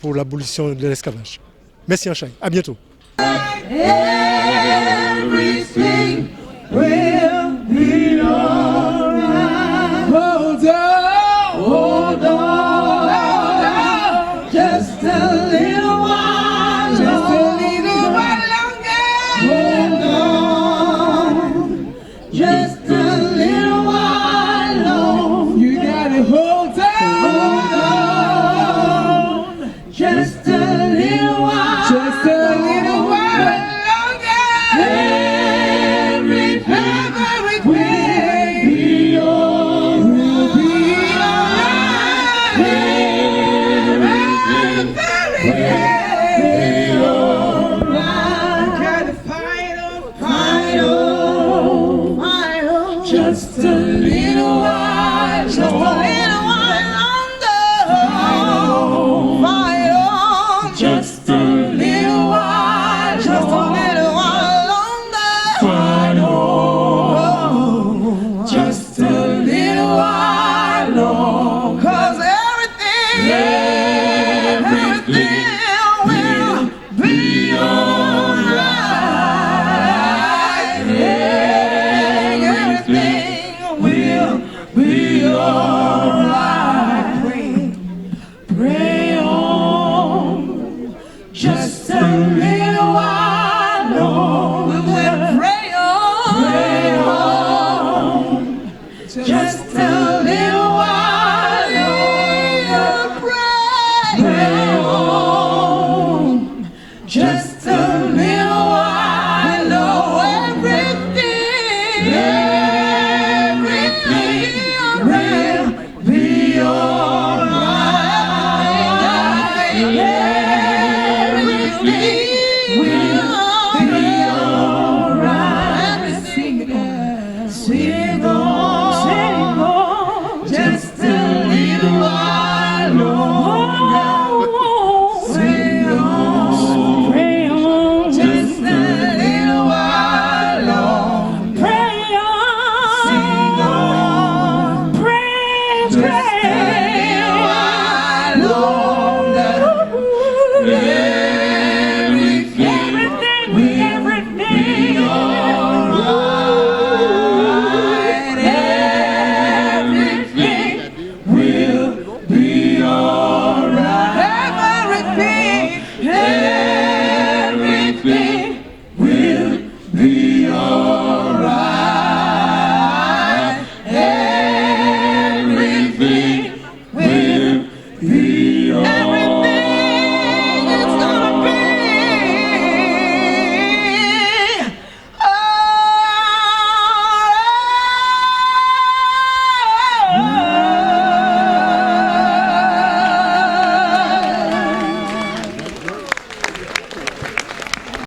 pour l'abolition de l'esclavage. Merci Anchaï, à bientôt. Everything will be alright. Hold on, just a little while, longer. Hold on, just a little while longer. You gotta hold on, just a little while, just a little